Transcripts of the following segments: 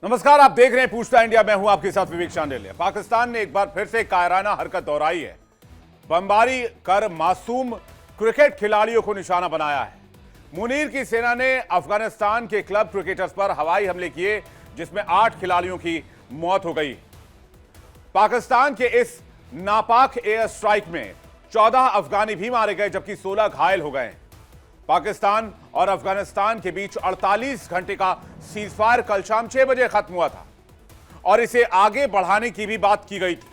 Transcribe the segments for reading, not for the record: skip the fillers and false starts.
नमस्कार, आप देख रहे हैं पूछता इंडिया। मैं हूं आपके साथ विवेक शांडिल्य। पाकिस्तान ने एक बार फिर से कायराना हरकत दोहराई है। बमबारी कर मासूम क्रिकेट खिलाड़ियों को निशाना बनाया है। मुनीर की सेना ने अफगानिस्तान के क्लब क्रिकेटर्स पर हवाई हमले किए, जिसमें 8 खिलाड़ियों की मौत हो गई। पाकिस्तान के इस नापाक एयर स्ट्राइक में 14 अफगानी भी मारे गए, जबकि 16 घायल हो गए। पाकिस्तान और अफगानिस्तान के बीच 48 घंटे का सीजफायर कल शाम 6 बजे खत्म हुआ था और इसे आगे बढ़ाने की भी बात की गई थी।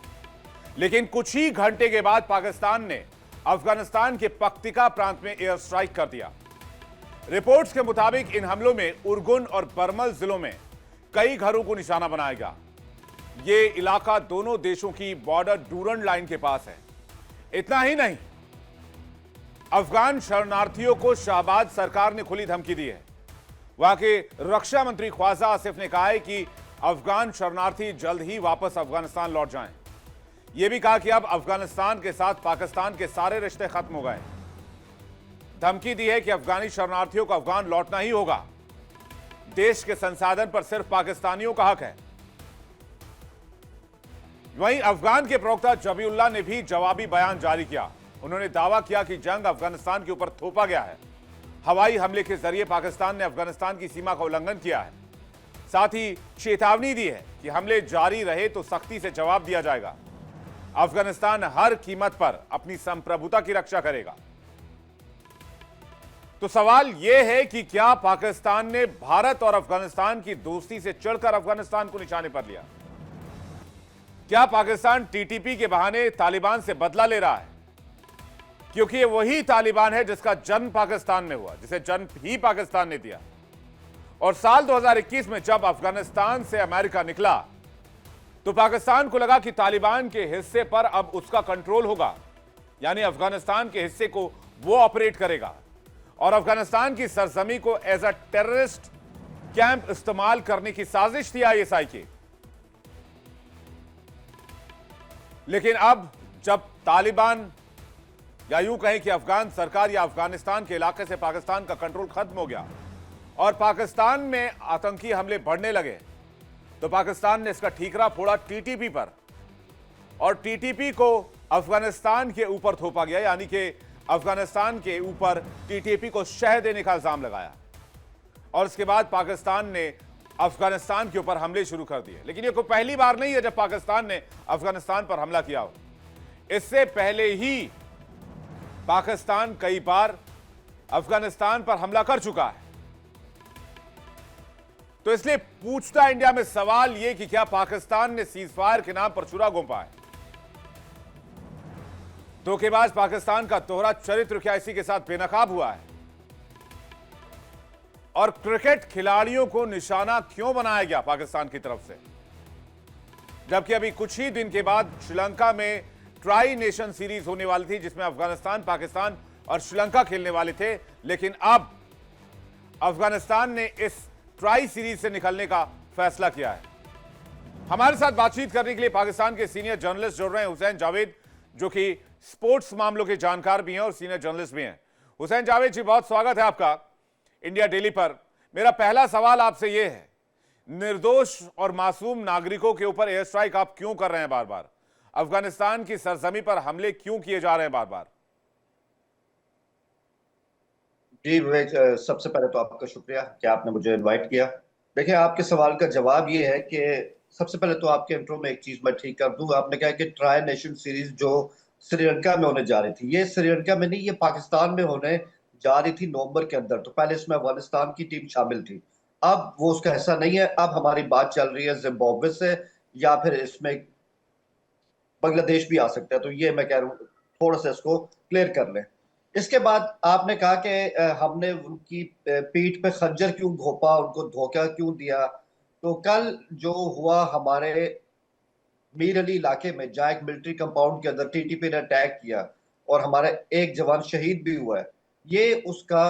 लेकिन कुछ ही घंटे के बाद पाकिस्तान ने अफगानिस्तान के पक्तिका प्रांत में एयर स्ट्राइक कर दिया। रिपोर्ट्स के मुताबिक इन हमलों में उर्गुन और बरमल जिलों में कई घरों को निशाना बनाया गया। यह इलाका दोनों देशों की बॉर्डर डूरन लाइन के पास है। इतना ही नहीं, अफगान शरणार्थियों को शहबाज सरकार ने खुली धमकी दी है। वहां के रक्षा मंत्री ख्वाजा आसिफ ने कहा है कि अफगान शरणार्थी जल्द ही वापस अफगानिस्तान लौट जाएं। यह भी कहा कि अब अफगानिस्तान के साथ पाकिस्तान के सारे रिश्ते खत्म हो गए। धमकी दी है कि अफगानी शरणार्थियों को अफगान लौटना ही होगा। देश के संसाधन पर सिर्फ पाकिस्तानियों का हक है। वहीं अफगान के प्रवक्ता जबीउल्लाह ने भी जवाबी बयान जारी किया। उन्होंने दावा किया कि जंग अफगानिस्तान के ऊपर थोपा गया है। हवाई हमले के जरिए पाकिस्तान ने अफगानिस्तान की सीमा का उल्लंघन किया है। साथ ही चेतावनी दी है कि हमले जारी रहे तो सख्ती से जवाब दिया जाएगा। अफगानिस्तान हर कीमत पर अपनी संप्रभुता की रक्षा करेगा। तो सवाल यह है कि क्या पाकिस्तान ने भारत और अफगानिस्तान की दोस्ती से चिढ़कर अफगानिस्तान को निशाने पर लिया? क्या पाकिस्तान टीटीपी के बहाने तालिबान से बदला ले रहा है? क्योंकि ये वही तालिबान है जिसका जन्म पाकिस्तान में हुआ, जिसे जन्म ही पाकिस्तान ने दिया। और साल 2021 में जब अफगानिस्तान से अमेरिका निकला तो पाकिस्तान को लगा कि तालिबान के हिस्से पर अब उसका कंट्रोल होगा, यानी अफगानिस्तान के हिस्से को वो ऑपरेट करेगा और अफगानिस्तान की सरजमी को एज अ टेररिस्ट कैंप इस्तेमाल करने की साजिश थी आईएसआई की। लेकिन अब जब तालिबान, या यूं कहें कि अफगान सरकार या अफगानिस्तान के इलाके से पाकिस्तान का कंट्रोल खत्म हो गया और पाकिस्तान में आतंकी हमले बढ़ने लगे, तो पाकिस्तान ने इसका ठीकरा फोड़ा टीटीपी पर और टीटीपी को अफगानिस्तान के ऊपर थोपा गया, यानी कि अफगानिस्तान के ऊपर टीटीपी को शह देने का इल्जाम लगाया और इसके बाद पाकिस्तान ने अफगानिस्तान के ऊपर हमले शुरू कर दिए। लेकिन यह कोई पहली बार नहीं है जब पाकिस्तान ने अफगानिस्तान पर हमला किया हो। इससे पहले ही पाकिस्तान कई बार अफगानिस्तान पर हमला कर चुका है। तो इसलिए पूछता इंडिया में सवाल यह कि क्या पाकिस्तान ने सीजफायर के नाम पर छुरा घोंपा है? धोखेबाज पाकिस्तान का दोहरा चरित्र क्या इसी के साथ बेनकाब हुआ है? और क्रिकेट खिलाड़ियों को निशाना क्यों बनाया गया पाकिस्तान की तरफ से, जबकि अभी कुछ ही दिन के बाद श्रीलंका में ट्राई नेशन सीरीज होने वाली थी, जिसमें अफगानिस्तान, पाकिस्तान और श्रीलंका खेलने वाले थे। लेकिन अब अफगानिस्तान ने इस ट्राई सीरीज से निकलने का फैसला किया है। हमारे साथ बातचीत करने के लिए पाकिस्तान के सीनियर जर्नलिस्ट जुड़ रहे हैं हुसैन जावेद, जो कि स्पोर्ट्स मामलों के जानकार भी हैं और सीनियर जर्नलिस्ट भी हैं। हुसैन जावेद जी, बहुत स्वागत है आपका इंडिया डेली पर। मेरा पहला सवाल आपसे यह है, निर्दोष और मासूम नागरिकों के ऊपर एयर स्ट्राइक आप क्यों कर रहे हैं बार बार? अफगानिस्तान की सरजमी पर हमले क्यों किए जा रहे हैं बार बार? जी विवेक, सबसे पहले तो आपका शुक्रिया कि आपने मुझे इनवाइट किया। देखिए, आपके सवाल का जवाब ये है कि सबसे पहले तो आपके इंट्रो में एक चीज मैं ठीक कर दूं। आपने कहा कि ट्राई नेशन सीरीज जो श्रीलंका में होने जा रही थी, ये श्रीलंका में नहीं, ये पाकिस्तान में होने जा रही थी नवंबर के अंदर। तो पहले इसमें अफगानिस्तान की टीम शामिल थी, अब वो उसका हिस्सा नहीं है। अब हमारी बात चल रही है जिम्बाब्वे से, या फिर इसमें बांग्लादेश भी आ सकता है। तो ये मैं कह रहा हूँ, थोड़ा सा इसको क्लियर कर लें। इसके बाद आपने कहा कि हमने उनकी पीठ पे खंजर क्यों घोंपा, उनको धोखा क्यों दिया। तो कल जो हुआ हमारे मीर अली इलाके में, जहाँ एक मिलिट्री कंपाउंड के अंदर टीटीपी ने अटैक किया और हमारा एक जवान शहीद भी हुआ है, ये उसका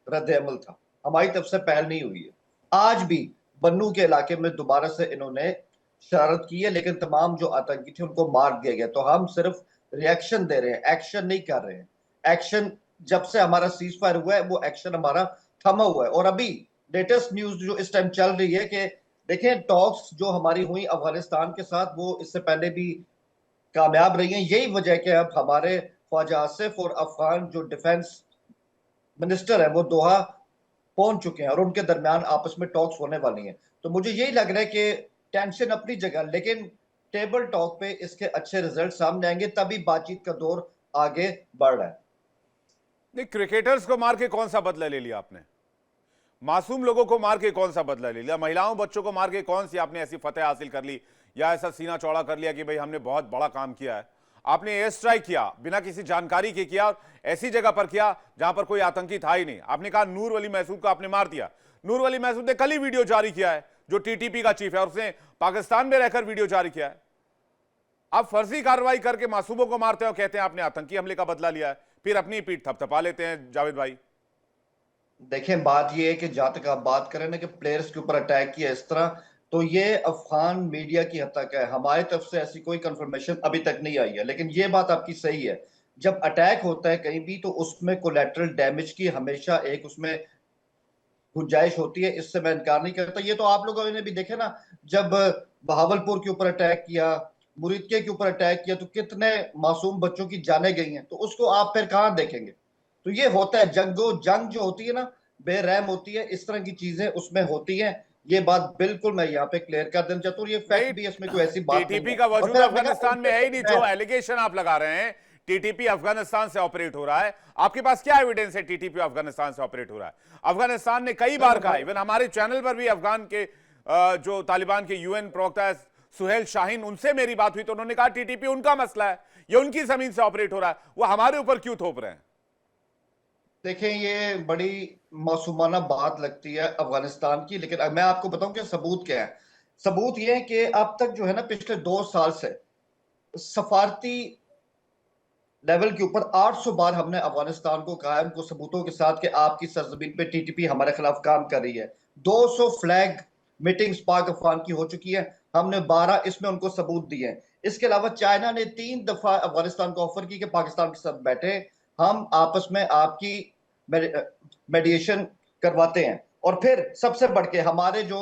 रद्द अमल था, हमारी तरफ से पहल नहीं हुई है। आज भी बन्नू के इलाके में दोबारा से इन्होंने शरारत की है, लेकिन तमाम जो आतंकी थे उनको मार दिया गया। तो हम सिर्फ रिएक्शन दे रहे हैं, एक्शन नहीं कर रहे हैं। एक्शन जब से हमारा सीज फायर हुआ है, वो एक्शन हमारा थमा हुआ है। और अभी लेटेस्ट न्यूज जो इस टाइम चल रही है कि देखिए टॉक्स जो हमारी हुई अफगानिस्तान के साथ वो इससे पहले भी कामयाब रही हैं। यही वजह है कि अब हमारे ख्वाजा आसिफ और अफगान जो डिफेंस मिनिस्टर है वो दोहा पहुंच चुके हैं और उनके दरमियान आपस में टॉक्स होने वाली हैं। तो मुझे यही लग रहा है कि टेंशन अपनी जगह, लेकिन टेबल टॉक पे इसके अच्छे रिजल्ट सामने आएंगे, तभी बातचीत का दौर आगे बढ़ रहा है। नहीं, क्रिकेटर्स को मार के कौन सा बदला ले लिया आपने? मासूम लोगों को मार के कौन सा बदला ले लिया? महिलाओं बच्चों को मार के कौन सी आपने ऐसी फतेह हासिल कर ली, या ऐसा सीना चौड़ा कर लिया कि भाई हमने बहुत बड़ा काम किया है? आपने एयर स्ट्राइक किया बिना किसी जानकारी के किया, और ऐसी जगह पर किया जहां पर कोई आतंकी था ही नहीं। आपने कहा नूर वली महसूद को आपने मार दिया। नूर वली महसूद ने कल ही वीडियो जारी किया है, जो टीटीपी का चीफ है, और उसने पाकिस्तान में रहकर वीडियो जारी किया है। आप फर्जी कार्रवाई करके मासूमों को मारते हो, कहते हैं आपने आतंकी हमले का बदला लिया है, फिर अपनी पीठ थपथपा लेते हैं। जावेद भाई देखें, बात यह है कि जहां तक आप बात करें ना कि प्लेयर्स के ऊपर अटैक किया इस तरह, तो ये अफगान मीडिया की हद तक है। हमारी तरफ से ऐसी कोई कंफर्मेशन अभी तक नहीं आई है, लेकिन ये बात आपकी सही है, जब अटैक होता है कहीं भी तो उसमें कोलैटरल डैमेज की हमेशा एक उसमें गुंजाइश होती है। इससे मैं इनकार नहीं करता। ये तो आप लोगों ने भी देखे ना, जब बहावलपुर के ऊपर अटैक किया, मुरीदके के ऊपर अटैक किया, तो कितने मासूम बच्चों की जानें गई हैं। तो उसको आप फिर कहां देखेंगे? तो ये होता है, जंग जो होती है ना, बेरहम होती है, इस तरह की चीजें उसमें होती हैं। ये बात बिल्कुल मैं यहाँ पे क्लियर कर देना चाहता हूँ। ये नहीं, फैक्ट भी, इसमें कोई ऐसी बात नहीं टीटीपी है। का और वजूद फिर आपने अफगानिस्तान में है ही नहीं। जो एलिगेशन आप लगा रहे हैं टीटीपी अफगानिस्तान से ऑपरेट हो रहा है, आपके पास क्या एविडेंस है टीटीपी अफगानिस्तान से ऑपरेट हो रहा है? अफगानिस्तान ने कई बार कहा, इवन हमारे चैनल पर भी अफगान के जो तालिबान के यूएन प्रवक्ता है सुहेल शाहीन, उनसे मेरी बात हुई तो उन्होंने कहा टीटीपी उनका मसला है, ये उनकी जमीन से ऑपरेट हो रहा है, वो हमारे ऊपर क्यों थोप रहे हैं? देखें, ये बड़ी मासूमाना बात लगती है अफगानिस्तान की, लेकिन अब मैं आपको बताऊं कि सबूत क्या है। सबूत ये है कि अब तक जो है ना, पिछले 2 साल से सफारती लेवल के ऊपर 800 बार हमने अफगानिस्तान को कहा है, उनको सबूतों के साथ, कि आपकी सरजमीन पे टीटीपी हमारे खिलाफ काम कर रही है। 200 फ्लैग मीटिंग्स पाक अफगान की हो चुकी है, हमने 12 इसमें उनको सबूत दिए हैं। इसके अलावा चाइना ने 3 दफा अफगानिस्तान को ऑफर की कि पाकिस्तान के साथ बैठे, हम आपस में आपकी मेडिएशन करवाते हैं। और फिर सबसे बढ़ के हमारे जो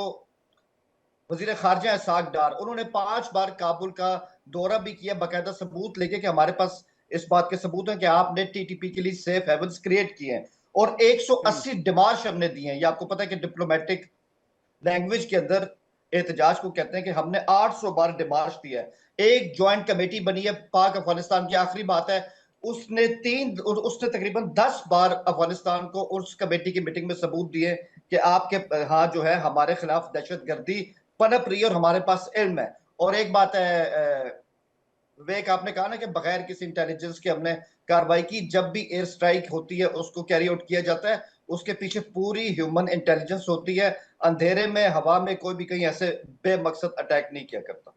वजीर खारजा है साग डार, उन्होंने 5 बार काबुल का दौरा भी किया, बाकायदा सबूत लेके कि हमारे पास इस बात के सबूत हैं कि आपने टीटीपी के लिए सेफ हेवन्स क्रिएट किए हैं। और 180 डिमार्श हमने दिए हैं। ये आपको पता है कि डिप्लोमेटिक लैंग्वेज के अंदर एहतजाज को कहते हैं कि हमने 800 बार डिमार्श दिया है। एक ज्वाइंट कमेटी बनी है पाक अफगानिस्तान की, आखिरी बात है, उसने तकरीबन 10 बार अफगानिस्तान को उस कमेटी की मीटिंग में सबूत दिए कि आपके यहाँ जो है हमारे खिलाफ दहशतगर्दी पनप रही है और हमारे पास इल्म है। और एक बात है विवेक, आपने कहा ना कि बगैर किसी इंटेलिजेंस के हमने कार्रवाई की। जब भी एयर स्ट्राइक होती है, उसको कैरी आउट किया जाता है, उसके पीछे पूरी ह्यूमन इंटेलिजेंस होती है। अंधेरे में, हवा में कोई भी कहीं ऐसे बेमकसद अटैक नहीं किया करता।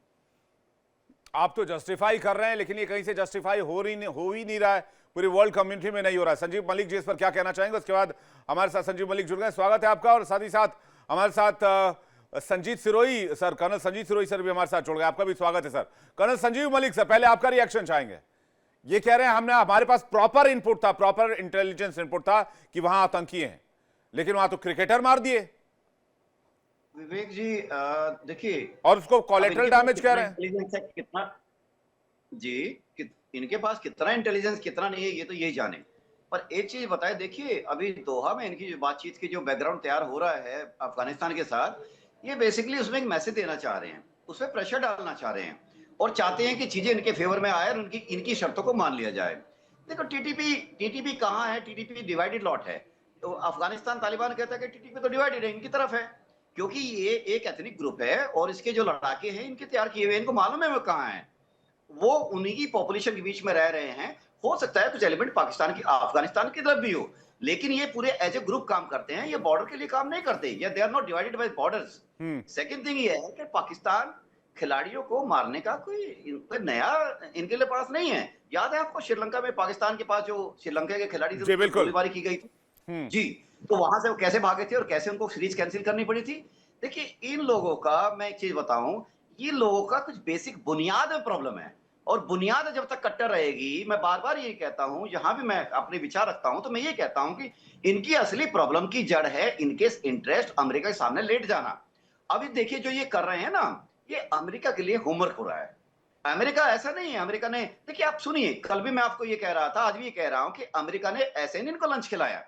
आप तो जस्टिफाई कर रहे हैं, लेकिन ये कहीं से जस्टिफाई हो ही नहीं रहा है, पूरी वर्ल्ड कम्युनिटी में नहीं हो रहा है। संजीव मलिक जी इस पर क्या कहना चाहेंगे? उसके बाद हमारे साथ संजीव मलिक जुड़ गए, स्वागत है आपका। और साथ ही साथ हमारे साथ Sanjeet Sirohi sir, colonel Sanjeet Sirohi sir भी हमारे साथ जुड़ गए, आपका भी स्वागत है sir. Colonel Sanjeev Malik sir, पहले आपका रिएक्शन चाहेंगे। ये कह रहे हैं हमारे पास प्रॉपर इनपुट था, प्रॉपर इंटेलिजेंस इनपुट था कि वहां आतंकी हैं, लेकिन वहां तो क्रिकेटर मार दिए। विवेक जी देखिए, और उसको कोलेटरल डैमेज कह रहे हैं। इंटेलिजेंस है कितना जी, इनके पास कितना इंटेलिजेंस कितना नहीं है ये तो यही जाने। पर एक चीज बताए, देखिए अभी दोहा में इनकी जो बातचीत की जो बैकग्राउंड तैयार हो रहा है अफगानिस्तान के साथ, ये बेसिकली उसमें एक मैसेज देना चाह रहे हैं, उसमें प्रेशर डालना चाह रहे हैं और चाहते हैं कि चीजें इनके फेवर में आए और इनकी शर्तों को मान लिया जाए। देखो टीटीपी कहाँ है? टीटीपी डिवाइडेड लॉट है। तो अफगानिस्तान तालिबान कहता है कि टीटीपी तो डिवाइडेड है, इनकी तरफ है, क्योंकि ये एक एथनिक ग्रुप है और इसके जो लड़ाके हैं इनके तैयार किए हुए, इनको मालूम है वो कहाँ है, वो उन्हीं की पॉपुलेशन के बीच में रह रहे हैं। हो सकता है कुछ एलिमेंट पाकिस्तान की अफगानिस्तान की तरफ भी हो, लेकिन ये पूरे एज ए ग्रुप काम करते हैं, ये बॉर्डर के लिए काम नहीं करते, या they are not divided by borders. Second thing ये है कि पाकिस्तान खिलाड़ियों को मारने का कोई नया इनके लिए पास नहीं है। याद है आपको श्रीलंका में पाकिस्तान के पास जो श्रीलंका के खिलाड़ी थे, गोलीबारी की गई थी जी, तो वहां से वो कैसे भागे थे और कैसे उनको सीरीज कैंसिल करनी पड़ी थी। देखिए इन लोगों का, मैं एक चीज बताऊं, ये लोगों का कुछ बेसिक बुनियाद में प्रॉब्लम है, और बुनियाद जब तक कट्टर रहेगी, मैं बार बार ये कहता हूं, जहां भी मैं अपने विचार रखता हूं तो मैं ये कहता हूं कि इनकी असली प्रॉब्लम की जड़ है इनके इंटरेस्ट अमेरिका के सामने लेट जाना। अभी देखिए जो ये कर रहे हैं ना, ये अमेरिका के लिए होमवर्क हो रहा है। अमेरिका ऐसा नहीं है, अमेरिका ने देखिए, आप सुनिए, कल भी मैं आपको ये कह रहा था, आज भी ये कह रहा हूं कि अमेरिका ने ऐसे नहीं इनको लंच खिलाया।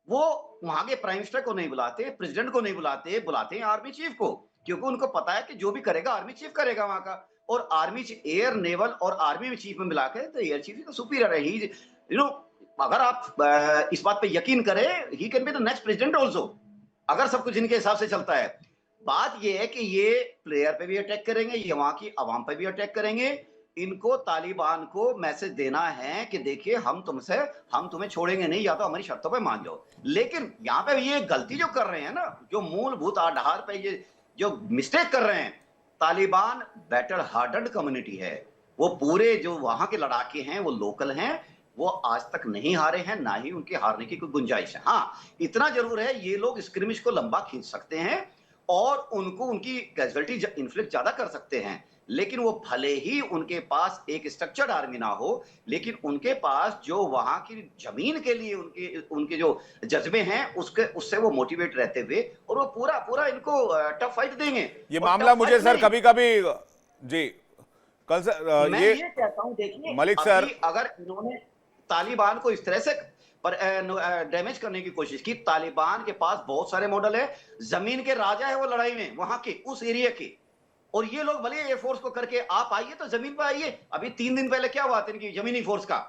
वो वहां के प्राइम मिनिस्टर को नहीं बुलाते, प्रेसिडेंट को नहीं बुलाते, बुलाते हैं आर्मी चीफ को, क्योंकि उनको पता है कि जो भी करेगा आर्मी चीफ करेगा वहां का। और आर्मी एयर, नेवल और आर्मी चीफ में मिला के, तो एयर चीफ तो सुपीरियर है ही, यू नो। अगर आप इस बात पे यकीन करें, he can be the next president also, अगर सब कुछ इनके हिसाब से चलता है। बात ये है कि ये प्लेयर पे भी अटैक करेंगे, ये वहां की आवाम पे भी अटैक करेंगे। इनको तालिबान को मैसेज देना है कि देखिए हम तुम्हें छोड़ेंगे नहीं, या तो हमारी शर्तों पे मान जाओ। लेकिन यहाँ पे ये गलती जो कर रहे हैं ना, जो मूलभूत आधार पे ये जो मिस्टेक कर रहे हैं, तालिबान बैटल हार्डन्ड कम्युनिटी है। वो पूरे जो वहां के लड़ाके हैं वो लोकल हैं, वो आज तक नहीं हारे हैं, ना ही उनके हारने की कोई गुंजाइश है। हाँ, इतना जरूर है, ये लोग स्क्रिमिश को लंबा खींच सकते हैं और उनको उनकी कैजुअलिटी इन्फ्लिक्ट ज्यादा कर सकते हैं। लेकिन वो भले ही उनके पास एक स्ट्रक्चर्ड आर्मी ना हो, लेकिन उनके पास जो वहां की जमीन के लिए उनके जो जज्बे हैं, उससे वो मोटिवेट रहते हुए, और वो पूरा पूरा इनको टफ फाइट देंगे। ये और मामला टफ मुझे फाइट सर में कभी कभी जी कल सर मैं ये कहता हूं, देखिए मलिक सर, अभी अगर इन्होंने तालिबान को इस तरह से पर डैमेज करने की कोशिश की, तालिबान के पास बहुत सारे मॉडल है, जमीन के राजा है वो लड़ाई में, वहां के उस एरिया के। और ये लोग भले एयरफोर्स को करके आप आइए तो जमीन पर आइए। अभी 3 दिन पहले क्या हुआ था, इनकी जमीनी फोर्स का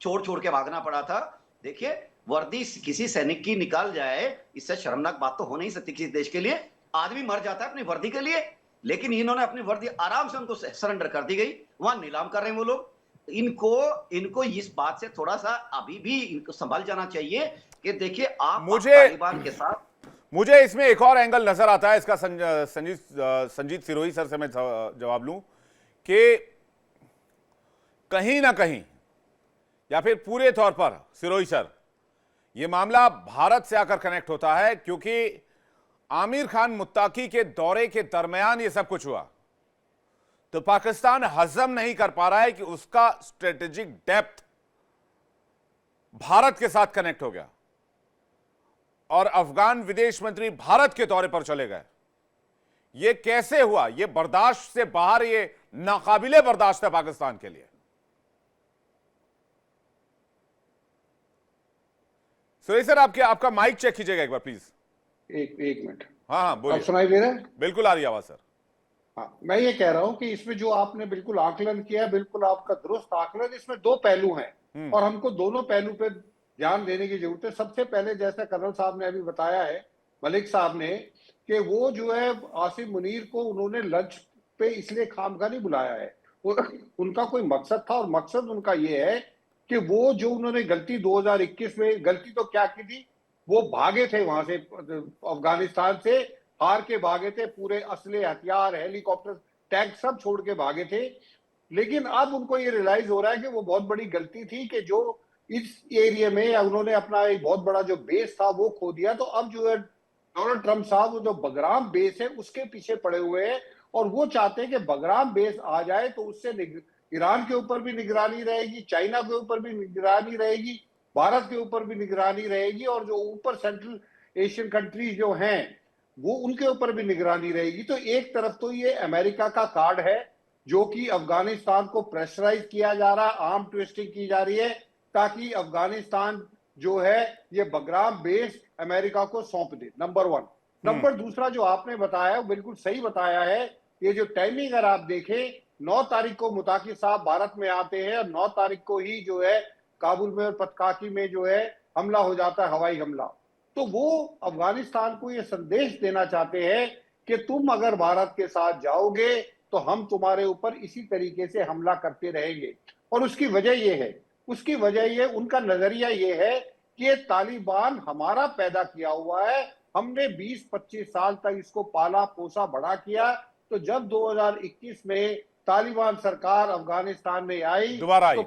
छोड़ छोड़ के भागना पड़ा था। देखिए, वर्दी किसी सैनिक की निकाल जाए, इससे शर्मनाक बात तो हो नहीं सकती किसी देश के लिए। आदमी मर जाता है अपनी वर्दी के लिए, लेकिन इन्होंने अपनी वर्दी आराम से उनको सरेंडर कर दी गई, वहां नीलाम कर रहे हैं वो लोग। इनको इस बात से थोड़ा सा अभी भी इनको संभल जाना चाहिए कि देखिए आप तालिबान के साथ। मुझे इसमें एक और एंगल नजर आता है, इसका संजीत सिरोही सर से मैं जवाब लूं कि कहीं ना कहीं या फिर पूरे तौर पर सिरोही सर, यह मामला भारत से आकर कनेक्ट होता है, क्योंकि आमिर खान मुत्ताकी के दौरे के दरमियान यह सब कुछ हुआ, तो पाकिस्तान हजम नहीं कर पा रहा है कि उसका स्ट्रेटेजिक डेप्थ भारत के साथ कनेक्ट हो गया और अफगान विदेश मंत्री भारत के दौरे पर चले गए। यह कैसे हुआ? यह बर्दाश्त से बाहर, यह नाकाबिले बर्दाश्त है पाकिस्तान के लिए। सुरेश सर, आपका माइक चेक कीजिएगा एक बार प्लीज। एक मिनट। हाँ बोलिए। अब सुनाई दे रहा है? बिल्कुल आ रही आवाज सर। हाँ, मैं ये कह रहा हूं कि इसमें जो आपने बिल्कुल आकलन किया, बिल्कुल आपका दुरुस्त आकलन। इसमें 2 पहलू हैं और हमको दोनों पहलू पे ध्यान देने की जरूरत है। सबसे पहले, जैसा कर्नल साहब ने अभी बताया है, मलिक साहब ने, कि वो जो है आसिम मुनीर को उन्होंने लंच पे इसलिए खामखा नहीं बुलाया है। उनका कोई मकसद था, और मकसद उनका ये है कि वो जो उन्होंने गलती 2021 में, गलती तो क्या की थी, वो भागे थे वहां से, अफगानिस्तान से हार के भागे थे, पूरे असले, हथियार, हेलीकॉप्टर, टैंक सब छोड़ के भागे थे। लेकिन अब उनको ये रियलाइज हो रहा है कि वो बहुत बड़ी गलती थी कि जो इस एरिया में उन्होंने अपना एक बहुत बड़ा जो बेस था वो खो दिया। तो अब जो है डोनाल्ड ट्रंप साहब, वो जो बगराम बेस है उसके पीछे पड़े हुए हैं, और वो चाहते हैं कि बगराम बेस आ जाए तो उससे ईरान के ऊपर भी निगरानी रहेगी, चाइना के ऊपर भी निगरानी रहेगी, भारत के ऊपर भी निगरानी रहेगी, और जो ऊपर सेंट्रल एशियन कंट्रीज जो हैं वो उनके ऊपर भी निगरानी रहेगी। तो एक तरफ तो ये अमेरिका का कार्ड है, जो कि अफगानिस्तान को प्रेशराइज किया जा रहा है, आर्म ट्विस्टिंग की जा रही है, ताकि अफगानिस्तान जो है ये बगराम बेस अमेरिका को सौंप दे। नंबर 1। नंबर दूसरा जो आपने बताया वो बिल्कुल सही बताया है। ये जो टाइमिंग अगर आप देखें, 9 तारीख को मुताकी साहब भारत में आते हैं, और 9 तारीख को ही जो है काबुल में और पतकाकी में जो है हमला हो जाता है, हवाई हमला। तो वो अफगानिस्तान को ये संदेश देना चाहते हैं कि तुम अगर भारत के साथ जाओगे तो हम तुम्हारे ऊपर इसी तरीके से हमला करते रहेंगे। और उसकी वजह ये उनका नजरिया ये है कि ये तालिबान हमारा पैदा किया हुआ है, हमने 20-25 साल तक इसको पाला पोसा बड़ा किया। तो जब 2021 में तालिबान सरकार अफगानिस्तान में आई तो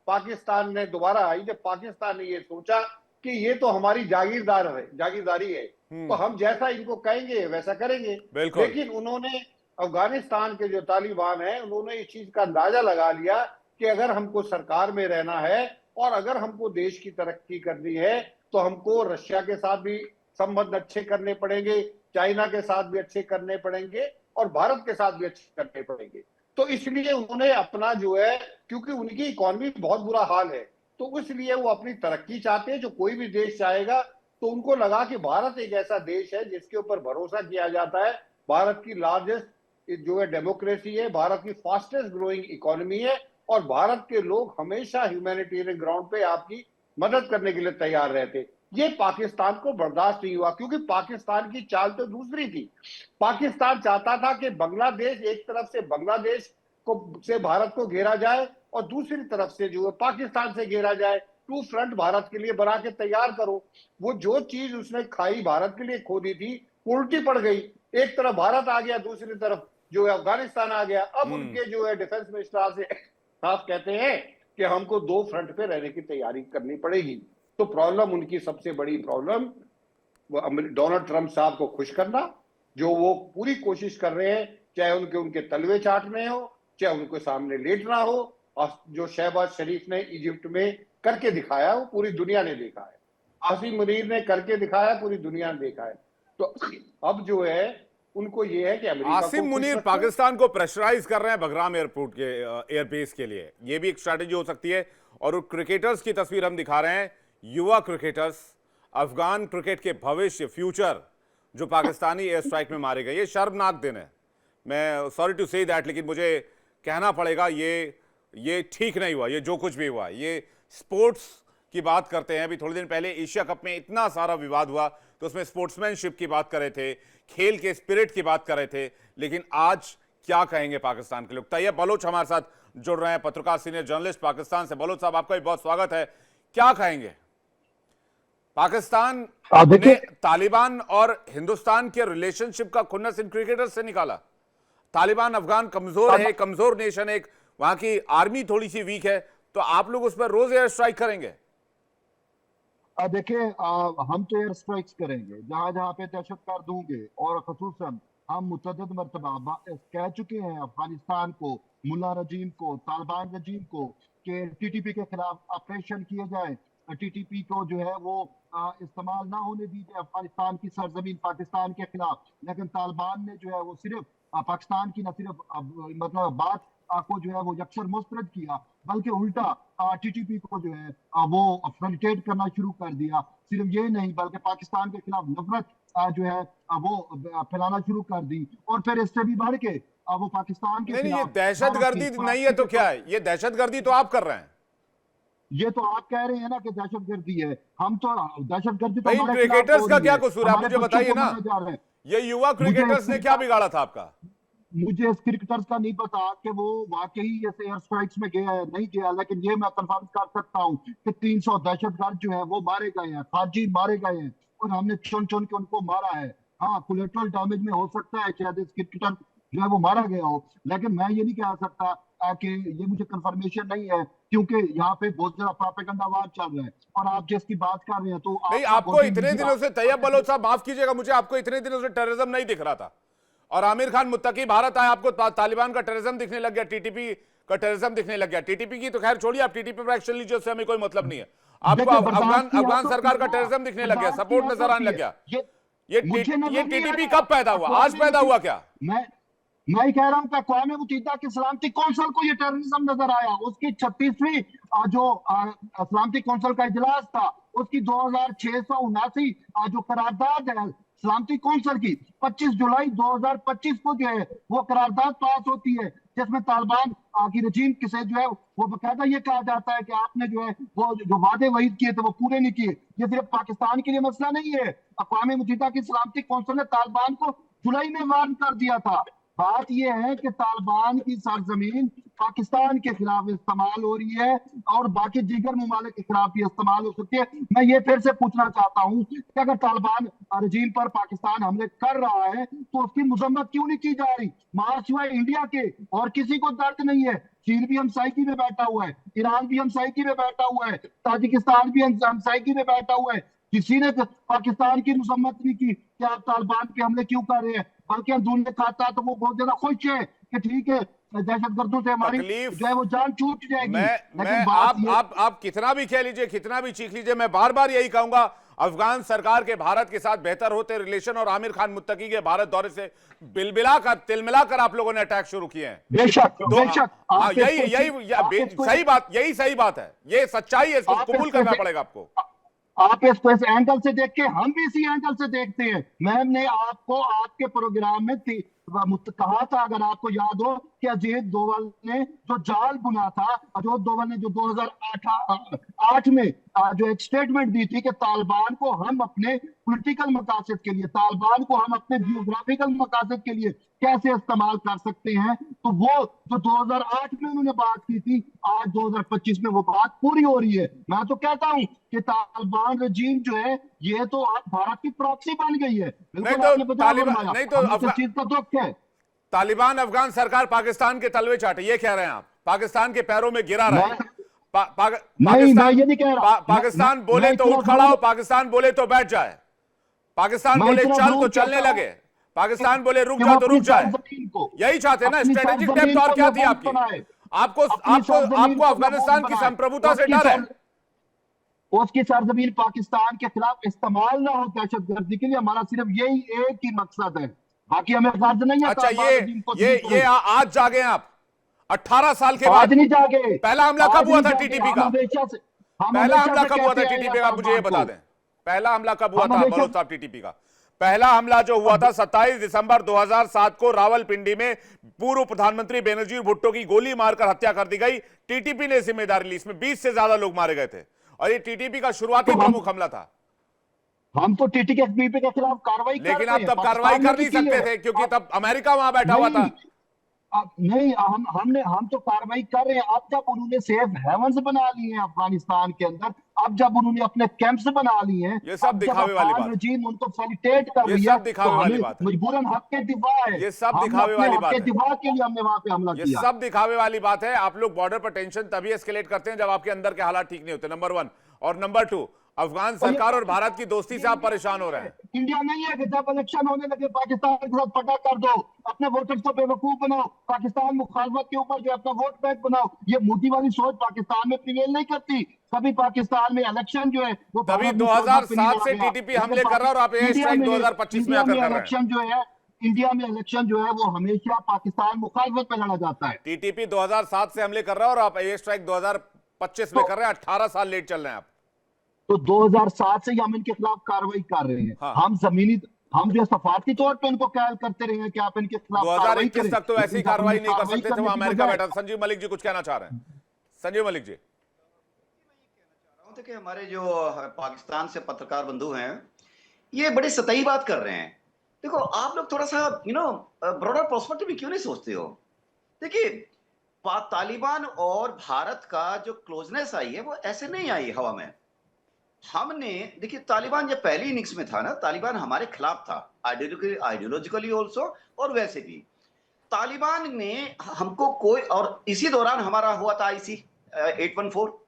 पाकिस्तान ने दोबारा आई, जब पाकिस्तान ने ये सोचा कि ये तो हमारी जागीरदारी है, तो हम जैसा इनको कहेंगे वैसा करेंगे। लेकिन उन्होंने, अफगानिस्तान के जो तालिबान है, उन्होंने इस चीज का अंदाजा लगा लिया कि अगर हमको सरकार में रहना है और अगर हमको देश की तरक्की करनी है तो हमको रशिया के साथ भी संबंध अच्छे करने पड़ेंगे, चाइना के साथ भी अच्छे करने पड़ेंगे और भारत के साथ भी अच्छे करने पड़ेंगे। तो इसलिए उन्होंने अपना जो है, क्योंकि उनकी इकोनॉमी बहुत बुरा हाल है, तो इसलिए वो अपनी तरक्की चाहते हैं। जो कोई भी देश चाहेगा, तो उनको लगा कि भारत एक ऐसा देश है जिसके ऊपर भरोसा किया जाता है, भारत की लार्जेस्ट जो है डेमोक्रेसी है, भारत की फास्टेस्ट ग्रोइंग इकोनॉमी है, और भारत के लोग हमेशा ह्यूमैनिटेरियन ग्राउंड पे आपकी मदद करने के लिए तैयार रहते। ये पाकिस्तान को बर्दाश्त नहीं हुआ, क्योंकि पाकिस्तान की चाल तो दूसरी थी। पाकिस्तान चाहता था कि बांग्लादेश, एक तरफ से बांग्लादेश को से भारत को घेरा जाए और दूसरी तरफ से जो है पाकिस्तान से घेरा जाए। टू फ्रंट भारत के लिए बना के तैयार करो। वो जो चीज उसने खाई भारत के लिए खोदी थी, उल्टी पड़ गई। एक तरफ भारत आ गया, दूसरी तरफ जो है अफगानिस्तान आ गया। अब उनके जो है डिफेंस मिनिस्टर से साफ कहते हैं कि हमको दो फ्रंट पे रहने की तैयारी करनी पड़ेगी। तो प्रॉब्लम, उनकी सबसे बड़ी प्रॉब्लम डोनाल्ड ट्रंप साहब को खुश करना, जो वो पूरी कोशिश कर रहे हैं, चाहे उनके तलवे चाटने हो, चाहे उनके सामने लेटना हो। और जो शहबाज शरीफ ने इजिप्ट में करके दिखाया, वो पूरी दुनिया ने देखा है। आसिम मुनीर ने करके दिखाया, पूरी दुनिया ने देखा है। तो अब जो है उनको ये है कि अमेरिका आसिम मुनीर पाकिस्तान को प्रेशराइज कर रहे हैं बगराम एयरपोर्ट के एयरबेस के लिए, ये भी एक स्ट्रैटेजी हो सकती है। और क्रिकेटर्स की तस्वीर हम दिखा रहे हैं, युवा क्रिकेटर्स, अफगान क्रिकेट के भविष्य, फ्यूचर, जो पाकिस्तानी एयर स्ट्राइक में मारे गए। ये शर्मनाक दिन है, मैं सॉरी टू से दैट, लेकिन मुझे कहना पड़ेगा ये ठीक नहीं हुआ, ये जो कुछ भी हुआ। ये स्पोर्ट्स की बात करते हैं, अभी थोड़े दिन पहले एशिया कप में इतना सारा विवाद हुआ, तो उसमें स्पोर्ट्समैनशिप की बात कर रहे थे, खेल के स्पिरिट की बात कर रहे थे। लेकिन आज क्या कहेंगे पाकिस्तान के लोग? तैयब बलोच हमारे साथ जुड़ रहे हैं, पत्रकार, सीनियर जर्नलिस्ट पाकिस्तान से। बलोच साहब, आपका भी बहुत स्वागत है। क्या कहेंगे? पाकिस्तान ने तालिबान और हिंदुस्तान के रिलेशनशिप का खुन्नस इन क्रिकेटर्स से निकाला। तालिबान अफगान कमजोर है, कमजोर नेशन है, वहां की आर्मी थोड़ी सी वीक है, तो आप लोग उस पर रोज एयर स्ट्राइक करेंगे? देखिए, हम तो एयर स्ट्राइक्स करेंगे जहां जहां पे दहशतगर्द होंगे, और खसूसन हम मुतअद्दिद मरतबा कह चुके हैं अफगानिस्तान को, मुल्ला रजीम को, तालिबान रजीम को, कि टीटीपी के खिलाफ ऑपरेशन किए जाए। टीटीपी को जो है वो इस्तेमाल ना होने दीजिए अफगानिस्तान की सरजमीन पाकिस्तान के खिलाफ। लेकिन तालिबान ने जो है वो सिर्फ पाकिस्तान की न सिर्फ मतलब बात को जो है वो यकसर मुस्तरद किया, बल्कि उल्टा टीटीपी को जो है वो फैसिलिटेट करना शुरू कर दिया। सिर्फ ये नहीं, बल्कि पाकिस्तान के खिलाफ नफरत जो है वो फैलाना शुरू कर दी। और फिर इससे भी बढ़ के वो पाकिस्तान के नहीं, खिलाफ ये दहशतगर्दी नहीं है तो क्या है? ये दहशतगर्दी तो आप कर रहे हैं। ये तो आप कह रहे हैं ना कि दहशतगर्दी है। हम तो दहशतगर्दी भाई, क्रिकेटर्स का क्या कसूर है, आप मुझे बताइए ना। ये युवा क्रिकेटर्स ने क्या बिगाड़ा था आपका? मुझे इस क्रिकेटर्स का नहीं पता कि वो वाकई ऐसे एयर स्ट्राइक्स में गया है नहीं गया, लेकिन ये मैं कंफर्म कर सकता हूँ कि 300 दहशतगर्द जो है वो मारे गए हैं, खारजी मारे गए हैं, और हमने चुन चुन के उनको मारा है। हाँ, कोलेटरल डैमेज में हो सकता है शायद इस क्रिकेटर जो है वो मारा गया हो, लेकिन मैं ये नहीं कह सकता कि ये मुझे कंफर्मेशन नहीं है, क्योंकि यहाँ पे बहुत ज्यादा प्रोपेगेंडा वार चल रहा है। और आप जिसकी बात कर रहे हैं, तो नहीं, आपको इतने दिनों से, तैयब बलोच साहब माफ कीजिएगा मुझे, आपको इतने दिनों से टेररिज्म नहीं दिख रहा था, और आमिर खान मुत्तकी भारत आए, आपको तालिबान का टेररिज्म दिखने लग गया, टीटीपी का टेररिज्म दिखने लग गया। टीटीपी की तो खैर छोड़िए, आप टीटीपी पर एक्शन लीजिए, उससे हमें कोई मतलब नहीं है। आपको अफगान सरकार का टेररिज्म दिखने लग गया, सपोर्ट नजर आने लग गया। ये टीटीपी कब पैदा हुआ? आज पैदा हुआ क्या? मैं कह रहा हूं कि अक़वाम मुत्तहिदा की सलामती कौंसिल को ये टेररिज्म नजर आया। उसकी 36वीं जो सलामती कौंसिल का इजलास था, उसकी 2679 जो करारदाद है सलामती कौंसिल की, 25 जुलाई 2025 को जो है वो करारदाद पास होती है, जिसमें तालिबान की रजीम से जो है वो बकायदा ये कहा जाता है कि आपने जो है वो जो वादे वहीद किए थे वो पूरे नहीं किए। ये सिर्फ पाकिस्तान के लिए मसला नहीं है, अक़वाम मुत्तहिदा की सलामती कौंसिल ने तालिबान को जुलाई में वार्न कर दिया था। बात यह है कि तालिबान की सरजमीन पाकिस्तान के खिलाफ इस्तेमाल हो रही है, और बाकी दीगर ममालिक के खिलाफ भी इस्तेमाल हो सकती है। मैं ये फिर से पूछना चाहता हूँ कि अगर तालिबान रजीम पर पाकिस्तान हमले कर रहा है, तो उसकी मजम्मत क्यों नहीं की जा रही? मां सिवाय इंडिया के और किसी को दर्द नहीं है। चीन भी हमसायकी में बैठा हुआ है, ईरान भी हमसायकी में बैठा हुआ है, ताजिकिस्तान भी हमसायकी में बैठा हुआ है। किसी ने पाकिस्तान की मसम्मत नहीं की कि आप तालिबान पे हमले क्यों कर रहे हैं, बल्कि अंदरून ने खाता तो वो बहुत ज्यादा खुश है कि ठीक है दहशतगर्दों से हमारी तकलीफ जो है वो जान छूट जाएगी। मैं लेकिन बात ये आप कितना भी कह लीजिए, कितना भी चीख लीजिए, मैं बार बार यही कहूंगा, अफगान सरकार के भारत के साथ बेहतर होते रिलेशन और आमिर खान मुत्तकी के भारत दौरे से बिलबिलाकर तिलमिलाकर आप लोगों ने अटैक शुरू किए हैं। बेशक बेशक हाँ, यही सही बात है, ये सच्चाई है, इसको कबूल करना पड़ेगा आपको। आप इसको इस एंगल से देख के, हम भी इसी एंगल से देखते हैं। मैंने आपको आपके प्रोग्राम में कहा था, अगर आपको याद हो, कि अजीत डोभाल ने जो जाल बुना था, अजीत डोभाल ने जो 2008 में जो एक स्टेटमेंट दी थी कि तालिबान को हम अपने पॉलिटिकल मकासद के लिए, तालिबान को हम अपने जियोग्राफिकल मकासद के लिए कैसे इस्तेमाल कर सकते हैं, तो वो जो 2008 में उन्होंने बात की थी, आज 2025 में वो बात पूरी हो रही है। मैं तो कहता हूं कि तालिबान रजीम जो है ये तो अब भारत की प्रॉक्सी बन गई है। चीज का दुख है। तालिबान अफगान सरकार पाकिस्तान के तलवे चाटे, ये कह रहे हैं आप, पाकिस्तान के पैरों में गिरा रहा है। पाकिस्तान बोले तो उठ खड़ा हो, पाकिस्तान बोले तो बैठ जाए, पाकिस्तान बोले चल तो चलने लगे, पाकिस्तान बोले रुक जा तो रुक जाए। यही चाहते ना? स्ट्रेटेजिक डेप्थ और क्या थी आपकी? आपको अफगानिस्तान की संप्रभुता से डर है। उसकी सरजमीन पाकिस्तान के खिलाफ इस्तेमाल ना हो दहशतगर्दी के लिए, हमारा सिर्फ यही एक ही मकसद है, बाकी हमें फर्ज नहीं है। अच्छा, ये आज जागे आप 18 साल के बाद? नहीं जागे। पहला हमला कब हुआ था टीटीपी का? पहला हमला कब हुआ था टीटीपी का, मुझे ये बता दें। पहला हमला कब हुआ था बलोच साहब टीटीपी का? पहला हमला जो हुआ था 27 दिसंबर 2007 को रावलपिंडी में पूर्व प्रधानमंत्री बेनजीर भुट्टो की गोली मारकर हत्या कर दी गई। टीटीपी ने जिम्मेदारी ली, इसमें 20 से ज्यादा लोग मारे गए थे और ये टीटीपी का शुरुआती प्रमुख हमला था। हम तो टीटीपी के खिलाफ कार्रवाई, लेकिन आप तब कार्रवाई कर नहीं सकते थे क्योंकि तब अमेरिका वहां बैठा हुआ था। नहीं, हम तो कार्रवाई कर रहे हैं। अब जब उन्होंने सेफ हेवन्स बना लिए हैं अफगानिस्तान के अंदर, अब जब उन्होंने अपने कैंप्स बना लिए हैं, ये सब दिखावे वाली बात, रजीम उनको फैसिलिटेट कर रही है, दिखावे वाली बात है। मजबूरन हक के दिफा है, ये सब दिखावे वाली बात है। दिफा के लिए हमने वहां पे हमला किया। ये सब दिखावे वाली बात है। आप लोग बॉर्डर पर टेंशन तभी एस्केलेट करते हैं जब आपके अंदर के हालात ठीक नहीं होते, नंबर 1। और नंबर 2, अफगान सरकार और भारत की दोस्ती से आप परेशान हो रहे हैं। इंडिया नहीं है कि जब इलेक्शन होने लगे पाकिस्तान के साथ पटा कर दो, अपने वोटर्स को बेवकूफ बनाओ, पाकिस्तान मुखालफत के ऊपर जो अपना वोट बैंक बनाओ। ये मोदी वाली सोच पाकिस्तान में प्रिवेल नहीं करती। कभी पाकिस्तान में इलेक्शन जो है वो तभी 2007 से टीटीपी हमले कर रहा है और आप एयर स्ट्राइक 2025 में आकर कर रहे हैं। इलेक्शन जो है, इंडिया में इलेक्शन जो है वो हमेशा पाकिस्तान मुखालफत में लड़ा जाता है। टीटीपी 2007 से हमले कर रहा है और आप एयर स्ट्राइक 2025 में कर रहे हैं। 18 साल लेट चल रहे हैं आप। तो 2007 से ही हम इनके खिलाफ कार्रवाई कर रहे हैं। हाँ। हम जो सफारती तौर पे उनको कहल करते रहे हैं कि आप इनके खिलाफ 2021 तक तो ऐसी कार्रवाई नहीं कर सकते थे, वो अमेरिका बैठा। संजीव मलिक जी कुछ कहना चाह रहे हैं? संजीव मलिक जी। कि हमारे जो पाकिस्तान से पत्रकार बंधु हैं ये बड़ी सतही बात कर रहे हैं। देखो आप लोग थोड़ा सा ब्रॉडर पर्सपेक्टिव में क्यों नहीं सोचते हो? देखिए तालिबान और भारत का जो क्लोजनेस आई है वो ऐसे नहीं आई हवा में। हमने देखिए तालिबान जब पहली इनिंग्स में था ना, तालिबान हमारे खिलाफ था आइडियोलॉजिकली ऑल्सो, और वैसे भी तालिबान ने हमको कोई, और इसी दौरान हमारा हुआ था IC 814,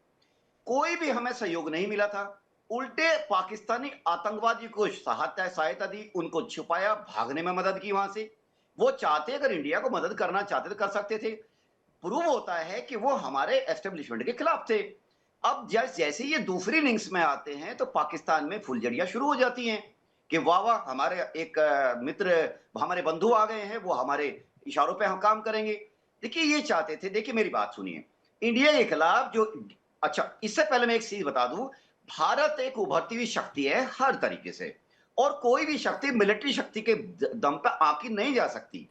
कोई भी हमें सहयोग नहीं मिला था। उल्टे पाकिस्तानी आतंकवादी को सहायता दी, उनको छुपाया, भागने में मदद की वहां से। वो चाहते अगर इंडिया को मदद करना चाहते तो कर सकते थे। प्रूव होता है कि वो हमारे एस्टेब्लिशमेंट के खिलाफ थे। अब जैसे ये दूसरी इनिंग्स में आते हैं तो पाकिस्तान में फुलझड़ियां शुरू हो जाती हैं कि वाह वाह हमारे एक मित्र, हमारे बंधु आ गए हैं, वो हमारे इशारों पे हम काम करेंगे। देखिए ये चाहते थे। देखिए मेरी बात सुनिए, इंडिया के खिलाफ जो, अच्छा इससे पहले मैं एक चीज बता दूं, भारत एक उभरती हुई शक्ति है हर तरीके से, और कोई भी शक्ति मिलिट्री शक्ति के दम पर आकी नहीं जा सकती।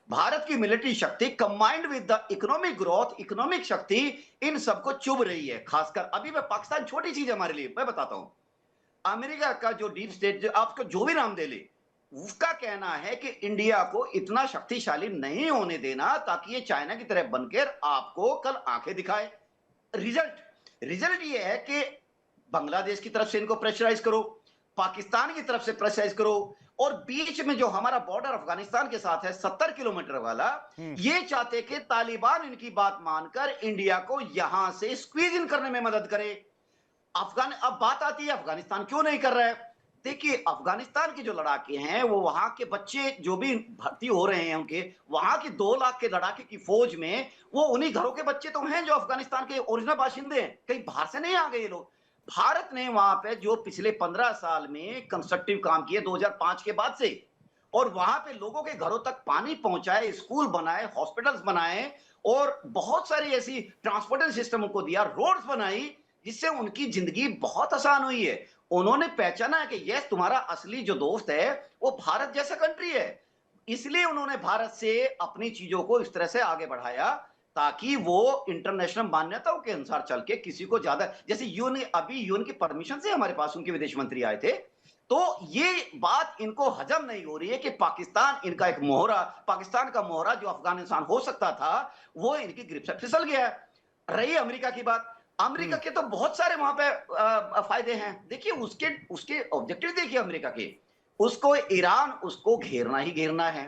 भारत की मिलिट्री शक्ति combined with the economic growth, economic शक्ति इन सबको चुभ रही है। खासकर अभी मैं पाकिस्तान छोटी चीज है हमारे लिए, मैं बताता हूं। अमेरिका का जो डीप स्टेट, जो आपको जो भी नाम दे ले, उसका कहना है कि इंडिया को इतना शक्तिशाली नहीं होने देना ताकि ये चाइना की तरह बनकर आपको कल आंखें दिखाए। रिजल्ट ये है कि बांग्लादेश की तरफ से इनको प्रेशराइज करो, पाकिस्तान की तरफ से प्रेशराइज करो, और बीच में जो हमारा बॉर्डर अफगानिस्तान के साथ है 70 किलोमीटर वाला, ये चाहते कि तालिबान इनकी बात मानकर इंडिया को यहां से स्क्वीज इन करने में मदद करे। अब बात आती है अफगानिस्तान क्यों नहीं कर रहा है। देखिए अफगानिस्तान के जो लड़ाके हैं वो वहां के बच्चे जो भी भर्ती हो रहे हैं उनके, वहां के 2 लाख के लड़ाके की फौज में वो उन्हीं घरों के बच्चे तो हैं जो अफगानिस्तान के ओरिजिनल बाशिंदे हैं, कहीं बाहर से नहीं आ गए ये लोग। भारत ने वहां पे जो पिछले 15 साल में कंस्ट्रक्टिव काम किए 2005 के बाद से, और वहां पे लोगों के घरों तक पानी पहुंचाए, स्कूल बनाए, हॉस्पिटल्स बनाए, और बहुत सारी ऐसी ट्रांसपोर्टेशन सिस्टम को दिया, रोड्स बनाई, जिससे उनकी जिंदगी बहुत आसान हुई है। उन्होंने पहचाना है कि यस तुम्हारा असली जो दोस्त है वो भारत जैसा कंट्री है, इसलिए उन्होंने भारत से अपनी चीजों को इस तरह से आगे बढ़ाया ताकि वो इंटरनेशनल मान्यताओं के अनुसार चल के किसी को ज्यादा, जैसे यूएन की परमिशन से हमारे पास उनके विदेश मंत्री आए थे, तो ये बात इनको हजम नहीं हो रही है कि पाकिस्तान इनका एक मोहरा, पाकिस्तान का मोहरा जो अफगानिस्तान हो सकता था वो इनकी ग्रिप से फिसल गया है। रही अमेरिका की बात, अमेरिका के तो बहुत सारे वहां पे फायदे हैं। देखिए उसके ऑब्जेक्टिव देखिए अमेरिका के, उसको ईरान उसको घेरना ही घेरना है।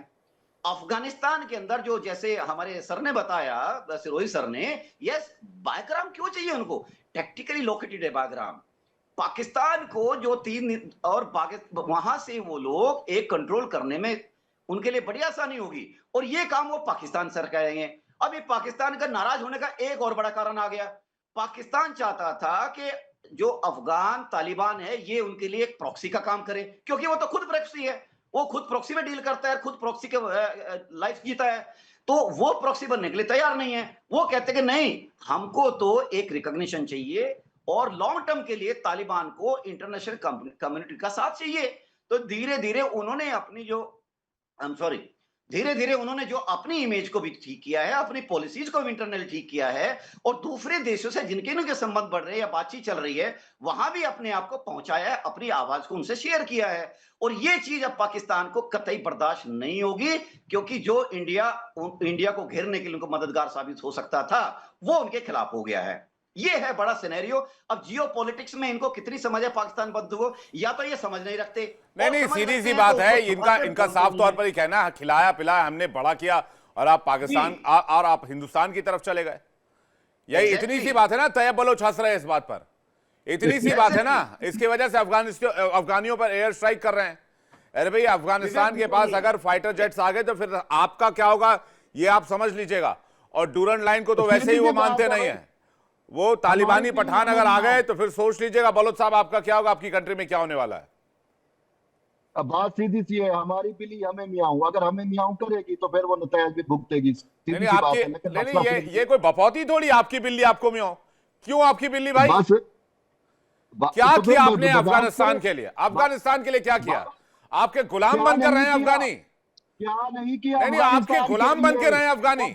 अफगानिस्तान के अंदर जो, जैसे हमारे सर ने बताया, सिरोही सर ने, यस बायग्राम क्यों चाहिए उनको, टैक्टिकली लोकेटेड है बायग्राम। पाकिस्तान को जो 3 और वहां से वो लोग एक कंट्रोल करने में उनके लिए बड़ी आसानी होगी, और ये काम वो पाकिस्तान सर करेंगे। अब ये पाकिस्तान का नाराज होने का एक और बड़ा कारण आ गया, पाकिस्तान चाहता था कि जो अफगान तालिबान है ये उनके लिए एक प्रॉक्सी का काम करे, क्योंकि वो तो खुद प्रॉक्सी है, वो खुद प्रॉक्सी में डील करता है, खुद प्रॉक्सी के लाइफ जीता है, तो वो प्रॉक्सी बनने के लिए तैयार नहीं है। वो कहते कि नहीं, हमको तो एक रिकॉग्निशन चाहिए और लॉन्ग टर्म के लिए तालिबान को इंटरनेशनल कम्युनिटी का साथ चाहिए। तो धीरे धीरे उन्होंने अपनी जो धीरे धीरे उन्होंने जो अपनी इमेज को भी ठीक किया है, अपनी पॉलिसीज को भी इंटरनल ठीक किया है, और दूसरे देशों से जिनके इनके संबंध बढ़ रहे हैं या बातचीत चल रही है वहां भी अपने आप को पहुंचाया है, अपनी आवाज को उनसे शेयर किया है। और ये चीज अब पाकिस्तान को कतई बर्दाश्त नहीं होगी, क्योंकि जो इंडिया को घेरने के लिए उनको मददगार साबित हो सकता था वो उनके खिलाफ हो गया है। ये है बड़ा सिनेरियो। अब जियो पॉलिटिक्स में इनको कितनी समझ है पाकिस्तान बंधु को, या तो ये समझ नहीं रखते, नहीं सीधी सी बात है, इनका साफ तौर पर ही कहना है खिलाया पिलाया हमने बड़ा किया और आप पाकिस्तान और आप हिंदुस्तान की तरफ चले गए। यही इतनी सी बात है ना, तैयब बलोच हंस रहे हैं इस बात पर, इतनी सी बात है ना, इसकी वजह से अफगानियों पर एयर स्ट्राइक कर रहे हैं। अरे भाई अफगानिस्तान के पास अगर फाइटर जेट्स आ गए तो फिर आपका क्या होगा ये आप समझ लीजिएगा। और डूरन लाइन को तो वैसे ही वो मानते नहीं है, वो तालिबानी पठान अगर आ गए तो फिर सोच लीजिएगा बलोच साहब आपका क्या होगा, आपकी कंट्री में क्या होने वाला है। अब बात सीधी सी है, हमारी बिल्ली हमें मियाऊं, अगर हमें मियाऊं करेगी तो फिर वो नतायज भी भुगतेगी। नहीं ये कोई बपौती थोड़ी आपकी बिल्ली आपको मियाऊं, क्यों आपकी बिल्ली भाई? क्या किया आपने अफगानिस्तान के लिए? अफगानिस्तान के लिए क्या किया? आपके गुलाम बनकर रहे हैं अफगानी? क्या नहीं किया? नहीं आपके गुलाम बन के रहे हैं अफगानी।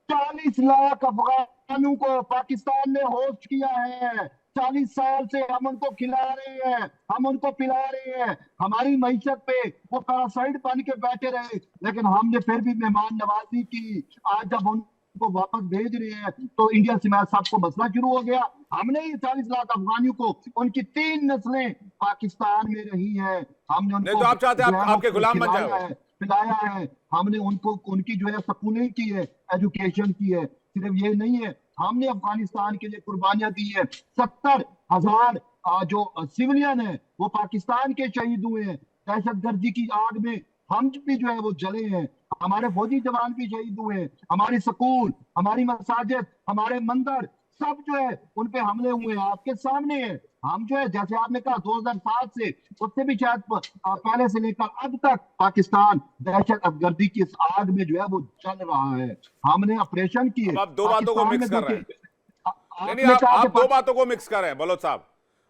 40 लाख अफगानों को पाकिस्तान ने होस्ट किया है, 40 साल से हम उनको खिला रहे हैं, हम उनको पिला रहे हैं, हमारी मईशत पे वो पैरासाइट बन के बैठे रहे, लेकिन हमने फिर भी मेहमान नवाजी की। आज जब उनको वापस भेज रहे हैं तो इंडिया से सबको मसला शुरू हो गया। हमने ही 40 लाख अफगानियों को, उनकी 3 नस्लें पाकिस्तान में रही है, हमने उनको तो आप चाहते हैं आपके गुलाम बन जाए, पिलाया है, हमने उनको उनकी जो है सकूनें की है, एजुकेशन की है। सिर्फ ये नहीं है, हमने अफगानिस्तान के लिए कुर्बानियां दी है। 70,000 जो सिविलियन है वो पाकिस्तान के शहीद हुए हैं। दहशतगर्दी की आग में हम भी जो है वो जले हैं, हमारे फौजी जवान भी शहीद हुए हैं, हमारे स्कूल, हमारी मसाजिद, हमारे मंदिर सब जो है उन पे हमले हुए हैं, आपके सामने है। हम जो है जैसे आपने कहा 2007 से, उससे भी शायद पहले से लेकर अब तक पाकिस्तान दहशतगर्दी की इस आग में जो है वो चल रहा है। हमने ऑपरेशन किए। आप दो बातों को मिक्स कर रहे हैं। नहीं आप दो बातों को मिक्स कर रहे हैं बलोच साहब।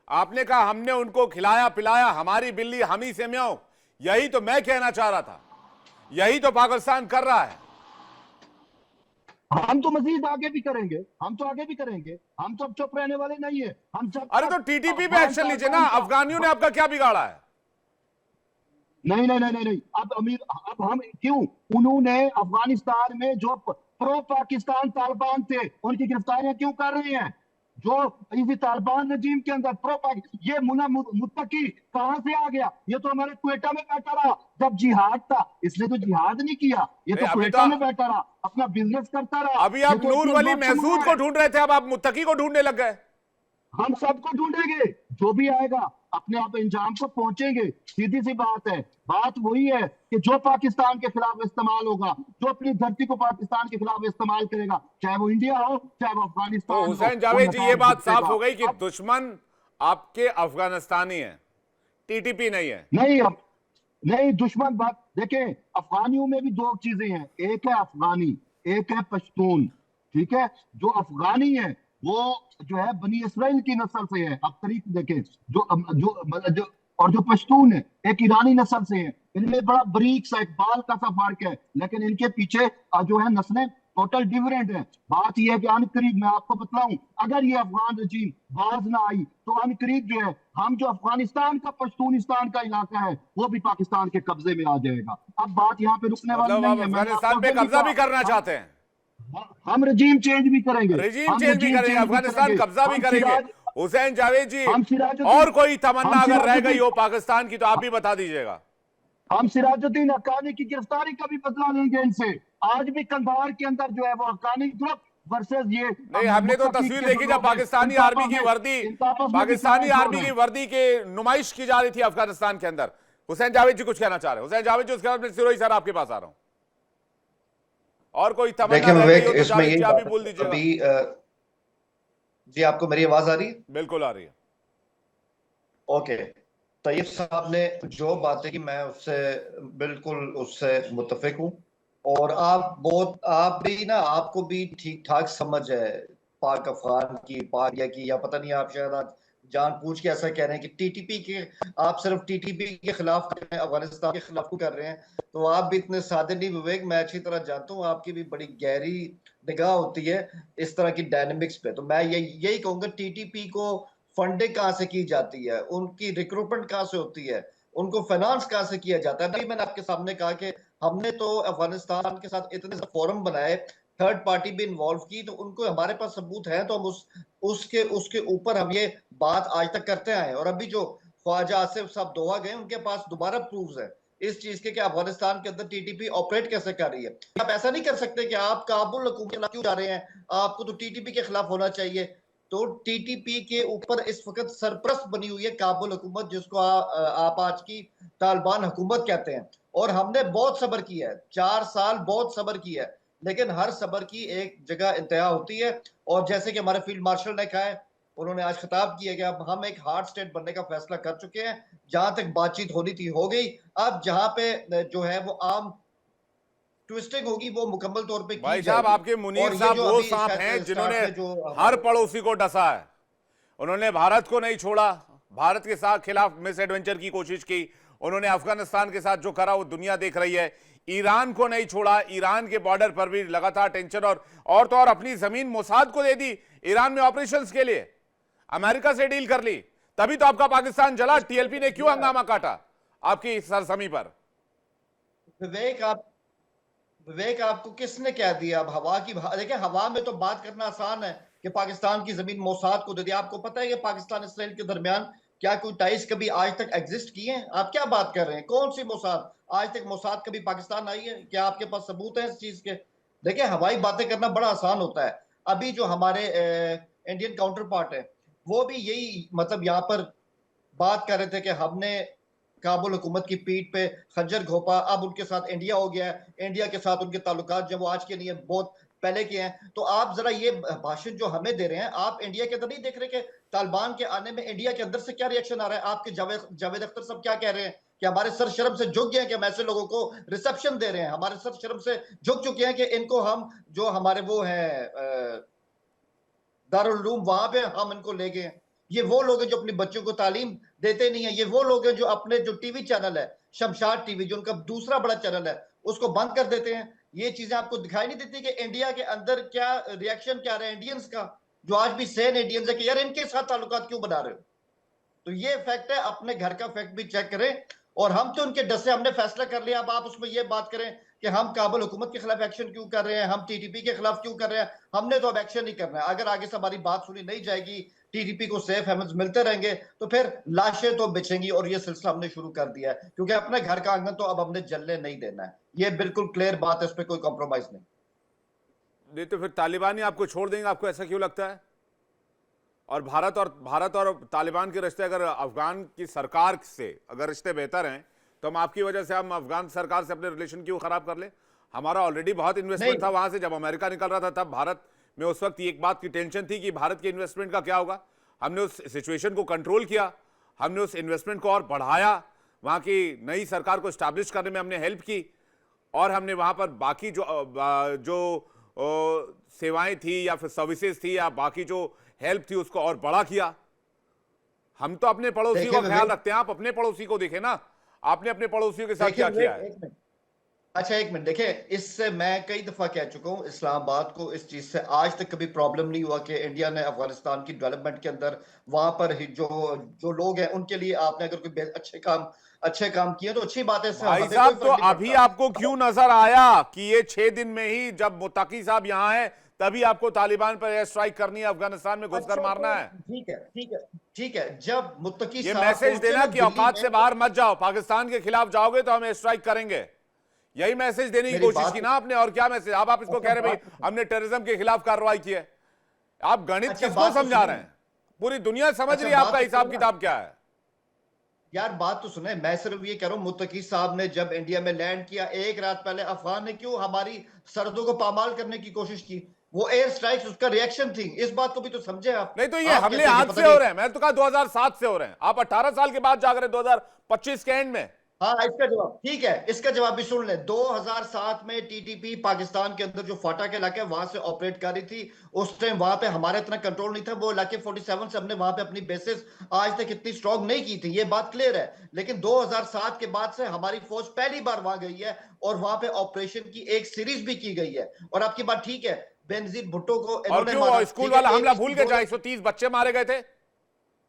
आपने कहा हमने उनको खिलाया पिलाया, हमारी बिल्ली हम ही से म्याऊं, यही तो मैं कहना चाह रहा था, यही तो पाकिस्तान कर रहा है। हम तो मजीद आगे भी करेंगे, हम तो आगे भी करेंगे, हम तो चुप रहने वाले नहीं है। हम सब अरे तो टीटीपी पे एक्शन लीजिए ना, अफगानियों ने आपका क्या बिगाड़ा है? नहीं नहीं नहीं नहीं, अब हम क्यों, उन्होंने अफगानिस्तान में जो प्रो पाकिस्तान तालिबान थे उनकी गिरफ्तारियां क्यों कर रहे हैं? जो इसी तालिबान रजीम के अंदर ये मुना मुत्तकी कहां से आ गया? ये तो हमारे क्वेटा में बैठा रहा जब जिहाद था, इसने तो जिहाद नहीं किया, ये तो क्वेटा में बैठा रहा, अपना बिजनेस करता रहा। अभी आप नूर वली महसूद को ढूंढ रहे थे, अब आप मुत्तकी को ढूंढने लग गए। हम सबको ढूंढेंगे, जो भी आएगा अपने आप इंजाम को पहुंचेंगे। सीधी सी बात है। बात वही है कि जो पाकिस्तान के खिलाफ इस्तेमाल होगा, जो अपनी धरती को पाकिस्तान के खिलाफ इस्तेमाल करेगा, चाहे वो इंडिया हो चाहे वो तो अफगानिस्तान हो, हुसैन वो जावेद जी, ये नकाब बात साफ भुगतेगा। हो गई कि अब दुश्मन आपके अफगानिस्तानी है, टीटीपी नहीं है। नहीं, अब नहीं, दुश्मन बात देखें, अफगानियों में भी दो चीजें हैं, एक है अफगानी, एक है पश्तून। ठीक है, जो अफगानी है वो जो है बनी इसराइल की नस्ल से है। आप तरीक देखें, जो और जो पश्तून है एक ईरानी नस्ल से है। इनमें बड़ा बारीक सा एक बाल का सा फर्क है, लेकिन इनके पीछे जो है नस्लें टोटल डिफरेंट है। बात यह है कि अनकरीब मैं आपको बतलाऊं, अगर ये अफगान रजीम बाज ना आई तो अनकरीब जो है हम जो अफगानिस्तान का पश्तूनिस्तान का इलाका है वो भी पाकिस्तान के कब्जे में आ जाएगा। अब बात यहाँ पे रुकने वाली मतलब नहीं आप है। मैंने अफगानिस्तान आपको पे फिर कब्जा भी कहा, करना चाहते हैं? हम रजीम चेंज भी करेंगे, रजीम हम चेंज भी रजीम करेंगे, चेंज भी अफगानिस्तान करेंगे। कब्जा भी हम करेंगे। सिराज हुसैन जावेद जी, हम सिराजुद्दीन और कोई तमन्ना हम अगर रह गई सिराजुद्दीन हो पाकिस्तान की तो आप भी बता दीजिएगा। हम सिराजुद्दीन हक्कानी की गिरफ्तारी का भी बदला लेंगे इनसे। आज भी कंधार के अंदर जो है वो हक्कानी ग्रुप वर्सेस ये नहीं, हमने तो मुत्तफीक तस्वीर के देखी जो जब लोग हैं, पाकिस्तानी आर्मी की वर्दी, इनका आपस में भी पाकिस्तानी क्लैश हो आर्मी रहा की है। वर्दी के नुमाइश की जा रही थी अफगानिस्तान के अंदर। हुसैन जावेद जी कुछ कहना चाह रहे हैं? हुसैन जावेद जी, उसके बाद सिरोही सर आपके पास आ रहा हूं। और कोई तमन्ना देखिए रह विवेक, गई हो तो इसमें जावेद यही जी आप भी बात बोल है दीजिएगा। अभी जी आपको मेरी आवाज आ रही है? बिल्कुल आ रही है। ओके। तैयब साहब ने जो बातें की मैं उससे बिल्कुल उससे मुत्तफिक हूँ। और आप भी ना, आपको भी ठीक ठाक समझ है पाक अफगान की, पाक या की, या पता नहीं आप शायद आज जानबूझ के ऐसा कह रहे हैं कि टीटीपी के, आप सिर्फ टीटीपी के खिलाफ कर रहे हैं, अफगानिस्तान के खिलाफ क्यों कर रहे हैं। तो आप भी इतने सादे नहीं विवेक, मैं अच्छी तरह जानता हूँ, आपकी भी बड़ी गहरी निगाह होती है इस तरह की डायनेमिक्स पे। तो मैं यही कहूंगा, टीटीपी को फंडिंग कहाँ से की जाती है, उनकी रिक्रूटमेंट कहाँ से होती है, उनको फाइनेंस कहाँ से किया जाता है। मैंने आपके सामने कहा कि हमने तो अफगानिस्तान के साथ इतने फोरम बनाए, थर्ड पार्टी भी इन्वॉल्व की, तो उनको हमारे पास सबूत है, तो हम उसके ऊपर हम ये बात आज तक करते आए। और अभी जो ख्वाजा आसिफ साहब दोहा गए, उनके पास दोबारा प्रूफ है इस चीज के कि अफगानिस्तान के अंदर टीटीपी ऑपरेट कैसे कर रही है। आप ऐसा नहीं कर सकते कि आप काबुल हुकूमत के खिलाफ क्यों जा रहे हैं, आपको तो टीटीपी के खिलाफ होना चाहिए। तो टीटीपी के ऊपर इस वक्त सरप्रस्त बनी हुई है काबुल हुकूमत, जिसको आप आज की तालिबान हुकूमत कहते हैं। और हमने बहुत सब्र किया है, 4 साल बहुत सब्र किया है, लेकिन हर सब्र की एक जगह इंतहा होती है। और जैसे कि हमारे फील्ड मार्शल ने कहा है, उन्होंने आज खिताब किया कि अब हम एक हार्ड स्टेट बनने का फैसला कर चुके हैं। जहां तक बातचीत होनी थी हो गई, अब जहां पे जो है वो आम ट्विस्टिंग होगी वो मुकम्मल तौर पे की भाई साहब, जाएगी। आपके मुनीर और ये साहब जो वो अभी सांप शायद हैं स्टार्ट जिन्होंने में जो हर पड़ोसी को डसा है। उन्होंने भारत को नहीं छोड़ा, भारत के साथ खिलाफ मिस एडवेंचर की कोशिश की। उन्होंने अफगानिस्तान के साथ जो करा वो दुनिया देख रही है। ईरान को नहीं छोड़ा, ईरान के बॉर्डर पर भी लगातार टेंशन, और तो और अपनी जमीन मोसाद को दे दी ईरान में ऑपरेशंस के लिए, अमेरिका से डील कर ली। तभी तो आपका पाकिस्तान जला। टीएलपी ने क्यों हंगामा काटा आपकी सरजमी पर? विवेक आपको किसने कह दिया? अब हवा की, देखिए हवा में तो बात करना आसान है कि पाकिस्तान की जमीन मोसाद को दे दी। आपको पता है कि पाकिस्तान इसराइल के दरमियान क्या कोई टाइज कभी आज तक एग्जिस्ट किए हैं? आप क्या बात कर रहे हैं? कौन सी मोसाद? आज तक मोसाद कभी पाकिस्तान आई है? क्या आपके पास सबूत है इस चीज के? देखिए हवाई बातें करना बड़ा आसान होता है। अभी जो हमारे इंडियन काउंटर पार्ट है वो भी यही मतलब यहाँ पर बात कर रहे थे कि हमने काबुल हुकूमत की पीठ पे खंजर घोपा, अब उनके साथ इंडिया हो गया है, इंडिया के साथ उनके ताल्लुकात जो वो आज के नहीं है, बहुत पहले के हैं। तो आप जरा ये भाषण जो हमें दे रहे हैं, आप इंडिया के अंदर नहीं देख रहे कि तालिबान के आने में इंडिया के अंदर से क्या रिएक्शन आ रहा है? आपके जावेद अख्तर साहब क्या कह रहे हैं कि हमारे सर शर्म से झुक गए हैं कि हम ऐसे लोगों को रिसेप्शन दे रहे हैं, हमारे सर शर्म से झुक चुके हैं कि इनको हम जो हमारे वो है दारुल उलूम, वहां पे हम इनको ले गए। ये वो लोग हैं जो अपने बच्चों को तालीम देते नहीं है। ये वो लोग हैं जो अपने जो टीवी चैनल है शमशाद टीवी, जो उनका दूसरा बड़ा चैनल है, उसको बंद कर देते हैं। ये चीजें आपको दिखाई नहीं देती कि इंडिया के अंदर क्या रिएक्शन क्या रहा है इंडियंस का, जो आज भी सेन इंडियंस है कि यार इनके साथ ताल्लुकात क्यों बना रहे हो। तो ये फैक्ट है, अपने घर का फैक्ट भी चेक करें। और हम तो उनके डर से हमने फैसला कर लिया। अब आप उसमें ये बात करें कि हम काबुल हुकूमत के खिलाफ एक्शन क्यों कर रहे हैं, हम टीटीपी के खिलाफ क्यों कर रहे हैं, हमने तो अब एक्शन नहीं करना है। अगर आगे से हमारी बात सुनी नहीं जाएगी, टीटीपी को सेफ हेवन्स मिलते रहेंगे, तो फिर लाशें तो बिछेंगी। और ये सिलसिला हमने शुरू कर दिया है, क्योंकि अपने घर का आंगन तो अब हमने जलने नहीं देना है। ये बिल्कुल क्लियर बात है, इस पर कोई कॉम्प्रोमाइज नहीं। नहीं तो फिर तालिबान ही आपको छोड़ देंगे, आपको ऐसा क्यों लगता है? और भारत और तालिबान के रिश्ते, अगर अफगान की सरकार से अगर रिश्ते बेहतर हैं तो हम आपकी वजह से हम अफगान सरकार से अपने रिलेशन क्यों खराब कर ले? हमारा ऑलरेडी बहुत इन्वेस्टमेंट था वहां से। जब अमेरिका निकल रहा था तब भारत में उस वक्त एक बात की टेंशन थी कि भारत के इन्वेस्टमेंट का क्या होगा। हमने उस सिचुएशन को कंट्रोल किया, हमने उस इन्वेस्टमेंट को और बढ़ाया, वहां की नई सरकार को स्टैब्लिश करने में हमने हेल्प की, और हमने वहां पर बाकी जो सेवाएं थी या फिर सर्विसेज थी या बाकी जो हेल्प थी उसको और बड़ा किया। हम तो अपने पड़ोसी का ख्याल रखते हैं, आप अपने पड़ोसी को देखें ना, आपने अपने पड़ोसियों के साथ क्या किया है? अच्छा एक मिनट, देखिए इससे मैं कई दफा कह चुका हूं, इस्लामाबाद को इस चीज से आज तक कभी प्रॉब्लम नहीं हुआ कि इंडिया ने अफगानिस्तान की डेवलपमेंट के अंदर वहां पर जो लोग हैं उनके लिए आपने अगर कोई अच्छे काम किए तो अच्छी बात है। भाई साहब, तो अभी आपको क्यों नजर आया कि ये 6 दिन में ही, जब मुत्तकी साहब यहाँ है तभी आपको तालिबान पर एयर स्ट्राइक करनी है, अफगानिस्तान में घुसकर मारना है? ठीक है, जब मुत्तकी ये मैसेज देना कि औकात से बाहर मत जाओ, पाकिस्तान के खिलाफ जाओगे तो हम एयर स्ट्राइक करेंगे, यही मैसेज देने की कोशिश की ना आपने। और क्या मैसेज? आप इसको कह रहे भाई हमने टेररिज्म के खिलाफ कार्रवाई की है। आप गणित किसको समझा रहे हैं? पूरी दुनिया समझ रही है आपका हिसाब किताब क्या है। यार बात तो सुने, मैं सिर्फ ये कह रहा हूं, मुत्तकी साहब ने जब इंडिया में लैंड किया एक रात पहले अफगान ने क्यों हमारी सरहदों को पामाल करने की कोशिश की? वो एयर स्ट्राइक्स उसका रिएक्शन थी, इस बात को भी तो समझे आप। नहीं तो ये हमले आज से हो रहे हैं, मैं तो कहा 2007 से हो रहे हैं, आप 18 साल के बाद जाग रहे 2025 के एंड में। हाँ इसका जवाब ठीक है, इसका जवाब भी सुन ले। 2007 में टीटीपी पाकिस्तान के अंदर जो फाटा के इलाके वहां से ऑपरेट कर रही थी, उस टाइम वहां पे हमारा इतना कंट्रोल नहीं था। वो इलाके 47 से हमने वहां पे अपनी बेसिस आज तक इतनी स्ट्रॉन्ग नहीं की थी, ये बात क्लियर है। लेकिन 2007 के बाद से हमारी फौज पहली बार वहां गई है और वहां पे ऑपरेशन की एक सीरीज भी की गई है। और आपकी बात ठीक है, बेनजीर भुट्टो को और क्यों स्कूल वाला हमला भूल गए जहां 130 बच्चे मारे गए थे?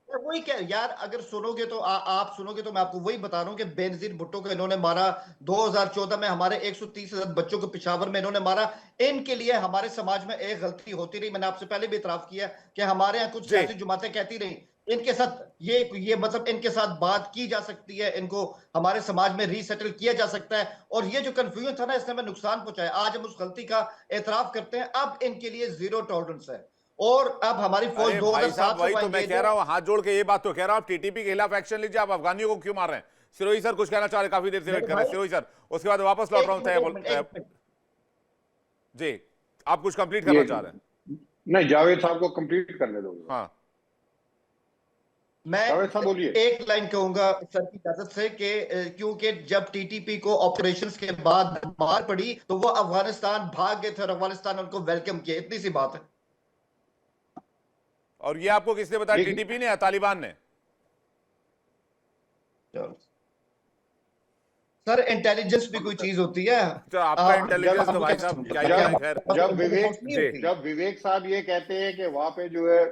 वही क्या यार, अगर सुनोगे तो आप सुनोगे तो मैं आपको वही बता रहा हूं कि बेनजीर भुट्टो को इन्होंने मारा 2014 में, हमारे 130,000 बच्चों को पेशावर में इन्होंने मारा। इनके लिए हमारे समाज में एक गलती होती रही, मैंने आपसे पहले भी इतराफ किया कि हमारे यहाँ कुछ ऐसी जुमातें कहती रही, इनके साथ ये मतलब इनके साथ बात की जा सकती है, इनको हमारे समाज में रीसेटल किया जा सकता है। और ये जो कंफ्यूजन था ना, इसने हमें नुकसान पहुंचाया। आज हम उस गलती का एतराफ करते हैं, अब इनके लिए जीरो टॉलरेंस है। और अब हमारी फौज 2007 वही तो मैं कह रहा हूं, हाथ जोड़ के ये बात तो कह रहा हूं, टीटीपी के खिलाफ एक्शन लीजिए, आप अफगानियों को क्यों मार रहे हैं? सिरोही सर कुछ कहना चाह रहे, काफी देर से वेट कर रहे हैं सिरोही सर, उसके बाद वापस लौट रहा हूं। जी आप कुछ कंप्लीट करना चाह रहे हैं? नहीं, जावेद साहब को कंप्लीट करने दो। हाँ, मैं एक लाइन कहूंगा सर की इजाजत से कि क्योंकि जब टीटीपी को ऑपरेशंस के बाद मार पड़ी तो वो अफगानिस्तान भाग गए थे और अफगानिस्तान उनको वेलकम किया, इतनी सी बात है। और ये आपको किसने बताया, टीटीपी ने या तालिबान ने? सर इंटेलिजेंस भी कोई चीज होती है। तो आपका इंटेलिजेंस तो भाई साहब क्या है। खैर जब विवेक साहब ये कहते हैं कि वहां पे जो है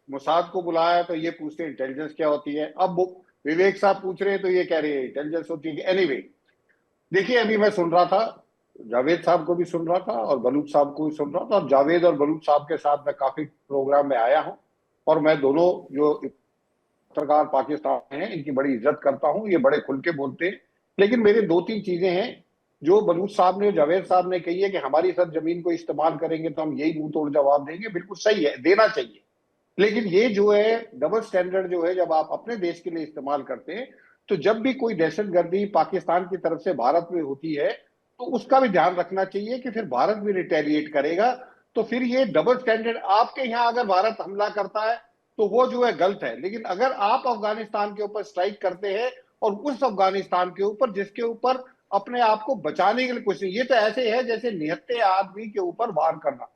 मोसाद को बुलाया तो ये पूछते हैं इंटेलिजेंस क्या होती है, अब विवेक साहब पूछ रहे हैं तो ये कह रहे हैं इंटेलिजेंस होती है। एनीवे देखिए, अभी मैं सुन रहा था, जावेद साहब को भी सुन रहा था और बलूच साहब को भी सुन रहा था, और जावेद और बलूच साहब के साथ मैं काफी प्रोग्राम में आया हूं और मैं दोनों जो पत्रकार पाकिस्तान हैं इनकी बड़ी इज्जत करता हूं, ये बड़े खुल के बोलते हैं। लेकिन मेरे 2-3 चीजें हैं जो बलूच साहब ने, जावेद साहब ने कही है कि हमारी सरजमीन को इस्तेमाल करेंगे तो हम यही मुंह तोड़ जवाब देंगे। बिल्कुल सही है, देना चाहिए। लेकिन ये जो है डबल स्टैंडर्ड जो है, जब आप अपने देश के लिए इस्तेमाल करते हैं तो जब भी कोई दहशतगर्दी पाकिस्तान की तरफ से भारत में होती है तो उसका भी ध्यान रखना चाहिए कि फिर भारत भी रिटेलिएट करेगा। तो फिर ये डबल स्टैंडर्ड, आपके यहाँ अगर भारत हमला करता है तो वो जो है गलत है, लेकिन अगर आप अफगानिस्तान के ऊपर स्ट्राइक करते हैं और उस अफगानिस्तान के ऊपर जिसके ऊपर अपने आप को बचाने के लिए कुछ नहीं, ये तो ऐसे है जैसे निहत्थे आदमी के ऊपर वार करना।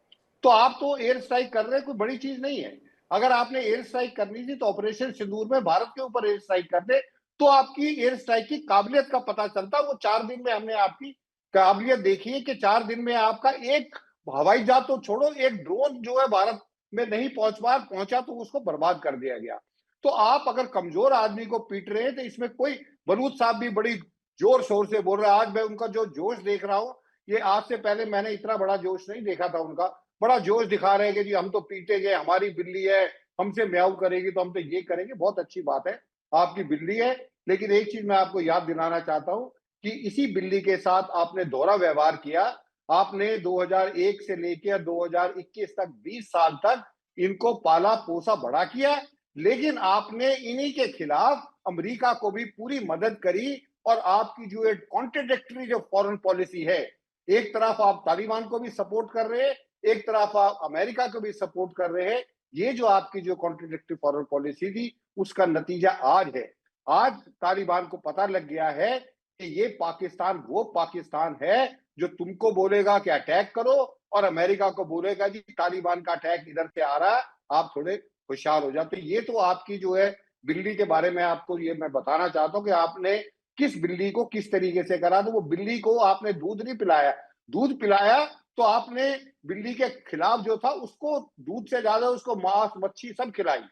तो आप तो एयर स्ट्राइक कर रहे हैं, कोई बड़ी चीज नहीं है। अगर आपने एयर स्ट्राइक करनी थी तो ऑपरेशन सिंदूर में भारत के ऊपर एयर स्ट्राइक कर दे तो आपकी एयर स्ट्राइक की काबिलियत का पता चलता। वो 4 दिन में हमने आपकी काबिलियत देखी है कि 4 दिन में आपका एक हवाई जहाज तो छोड़ो, एक ड्रोन जो है भारत में नहीं पहुंचा तो उसको बर्बाद कर दिया गया। तो आप अगर कमजोर आदमी को पीट रहे हैं तो इसमें कोई, बलूच साहब भी बड़ी जोर शोर से बोल रहे हैं, आज मैं उनका जो जोश देख रहा हूं, ये आज से पहले मैंने इतना बड़ा जोश नहीं देखा था उनका। बड़ा जोश दिखा रहे हैं कि जी हम तो पीटेंगे, हमारी बिल्ली है, हमसे म्याऊ करेगी तो हम तो ये करेंगे। बहुत अच्छी बात है, आपकी बिल्ली है, लेकिन एक चीज मैं आपको याद दिलाना चाहता हूं कि इसी बिल्ली के साथ आपने दोहरा व्यवहार किया। आपने 2001 से लेकर 2021 तक 20 साल तक इनको पाला पोसा बड़ा किया, लेकिन आपने इन्हीं के खिलाफ अमेरिका को भी पूरी मदद करी। और आपकी जो एक कॉन्ट्रडिक्टरी जो फॉरेन पॉलिसी है, एक तरफ आप तालिबान को भी सपोर्ट कर रहे हैं, एक तरफ आप अमेरिका को भी सपोर्ट कर रहे हैं। ये जो आपकी जो कॉन्ट्रडिक्टरी फॉरेन पॉलिसी थी, उसका नतीजा आज है। आज तालिबान को पता लग गया है कि ये पाकिस्तान वो पाकिस्तान है जो तुमको बोलेगा कि अटैक करो, और अमेरिका को बोलेगा जी तालिबान का अटैक इधर से आ रहा है, आप थोड़े होशियार हो जाते। ये तो आपकी जो है बिल्ली के बारे में आपको ये मैं बताना चाहता हूं कि आपने किस बिल्ली को किस तरीके से करा। तो वो बिल्ली को आपने दूध नहीं पिलाया, दूध पिलाया तो आपने बिल्ली के खिलाफ जो था उसको दूध से ज्यादा उसको मांस मच्छी सब खिलाई,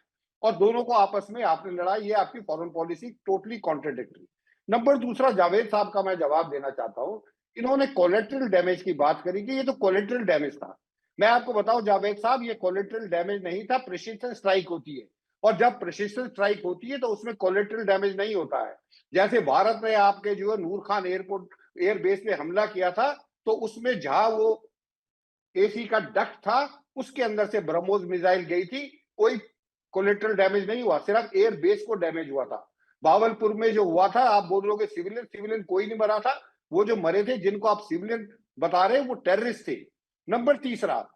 और दोनों को आपस में आपने लड़ाई। ये आपकी foreign policy totally contradictory. Number दूसरा, जावेद साहब का मैं जवाब देना चाहता हूं। इन्होंने कोलेटरल डैमेज की बात करी कि ये तो कोलेटरल डैमेज था। मैं आपको बताऊं जावेद साहब, ये कोलेटरल डैमेज नहीं था, प्रिसिशन स्ट्राइक होती है, और जब प्रिसिशन स्ट्राइक होती है तो उसमें कोलेटरल डैमेज नहीं होता है। जैसे भारत ने आपके जो है नूर खान एयरपोर्ट एयरबेस पे हमला किया था, तो उसमें जहां वो एसी का डक्ट था उसके अंदर से ब्रह्मोस मिसाइल गई थी, कोई कोलेटरल डैमेज नहीं हुआ, सिर्फ एयर बेस को डैमेज हुआ था। बावलपुर में जो हुआ था, आप बोल रहे हो सिविलियन, सिविलियन कोई नहीं मरा था। वो जो मरे थे जिनको आप सिविलियन बता रहे हैं वो टेररिस्ट थे। नंबर तीसरा,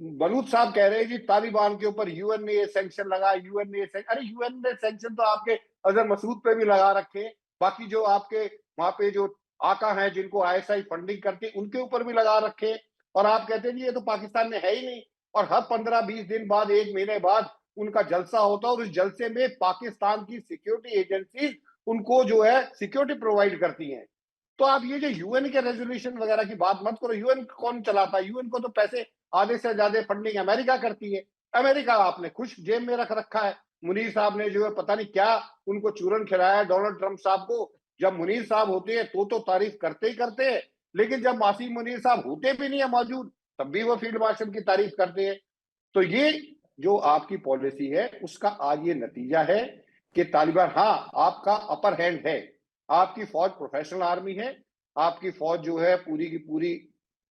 बलूच साहब कह रहे हैं जी तालिबान के ऊपर यूएन ने ये सैंक्शन लगा, यूएन ने अरे यूएन ने सैंक्शन तो आपके अजहर मसूद पे भी लगा रखे, बाकी जो आपके वहां पे जो आका हैं जिनको आईएसआई फंडिंग करते उनके ऊपर भी लगा रखे। और आप कहते हैं जी ये तो पाकिस्तान में है ही नहीं, और हर 15-20 दिन बाद, 1 महीने बाद उनका जलसा होता है, और उस जलसे में पाकिस्तान की सिक्योरिटी एजेंसी उनको जो है सिक्योरिटी प्रोवाइड करती हैं। तो आप ये जो यूएन के रेजोल्यूशन वगैरह की बात मत करो। यूएन कौन चलाता है? यूएन को तो पैसे आधे से ज्यादा फंडिंग अमेरिका करती है। अमेरिका आपने खुश जेब में रख रखा है। मुनीर साहब ने जो है पता नहीं क्या उनको चूरन खिलाया डोनाल्ड ट्रंप साहब को। जब मुनीर साहब होते हैं तो तारीफ करते ही करते हैं, लेकिन जब मासूम मुनीर साहब होते भी नहीं है मौजूद, तब भी वो फील्ड मार्शल की तारीफ करते हैं। तो ये जो आपकी पॉलिसी है उसका आज ये नतीजा है कि तालिबान, हाँ आपका अपर हैंड है, आपकी फौज प्रोफेशनल आर्मी है, आपकी फौज जो है पूरी की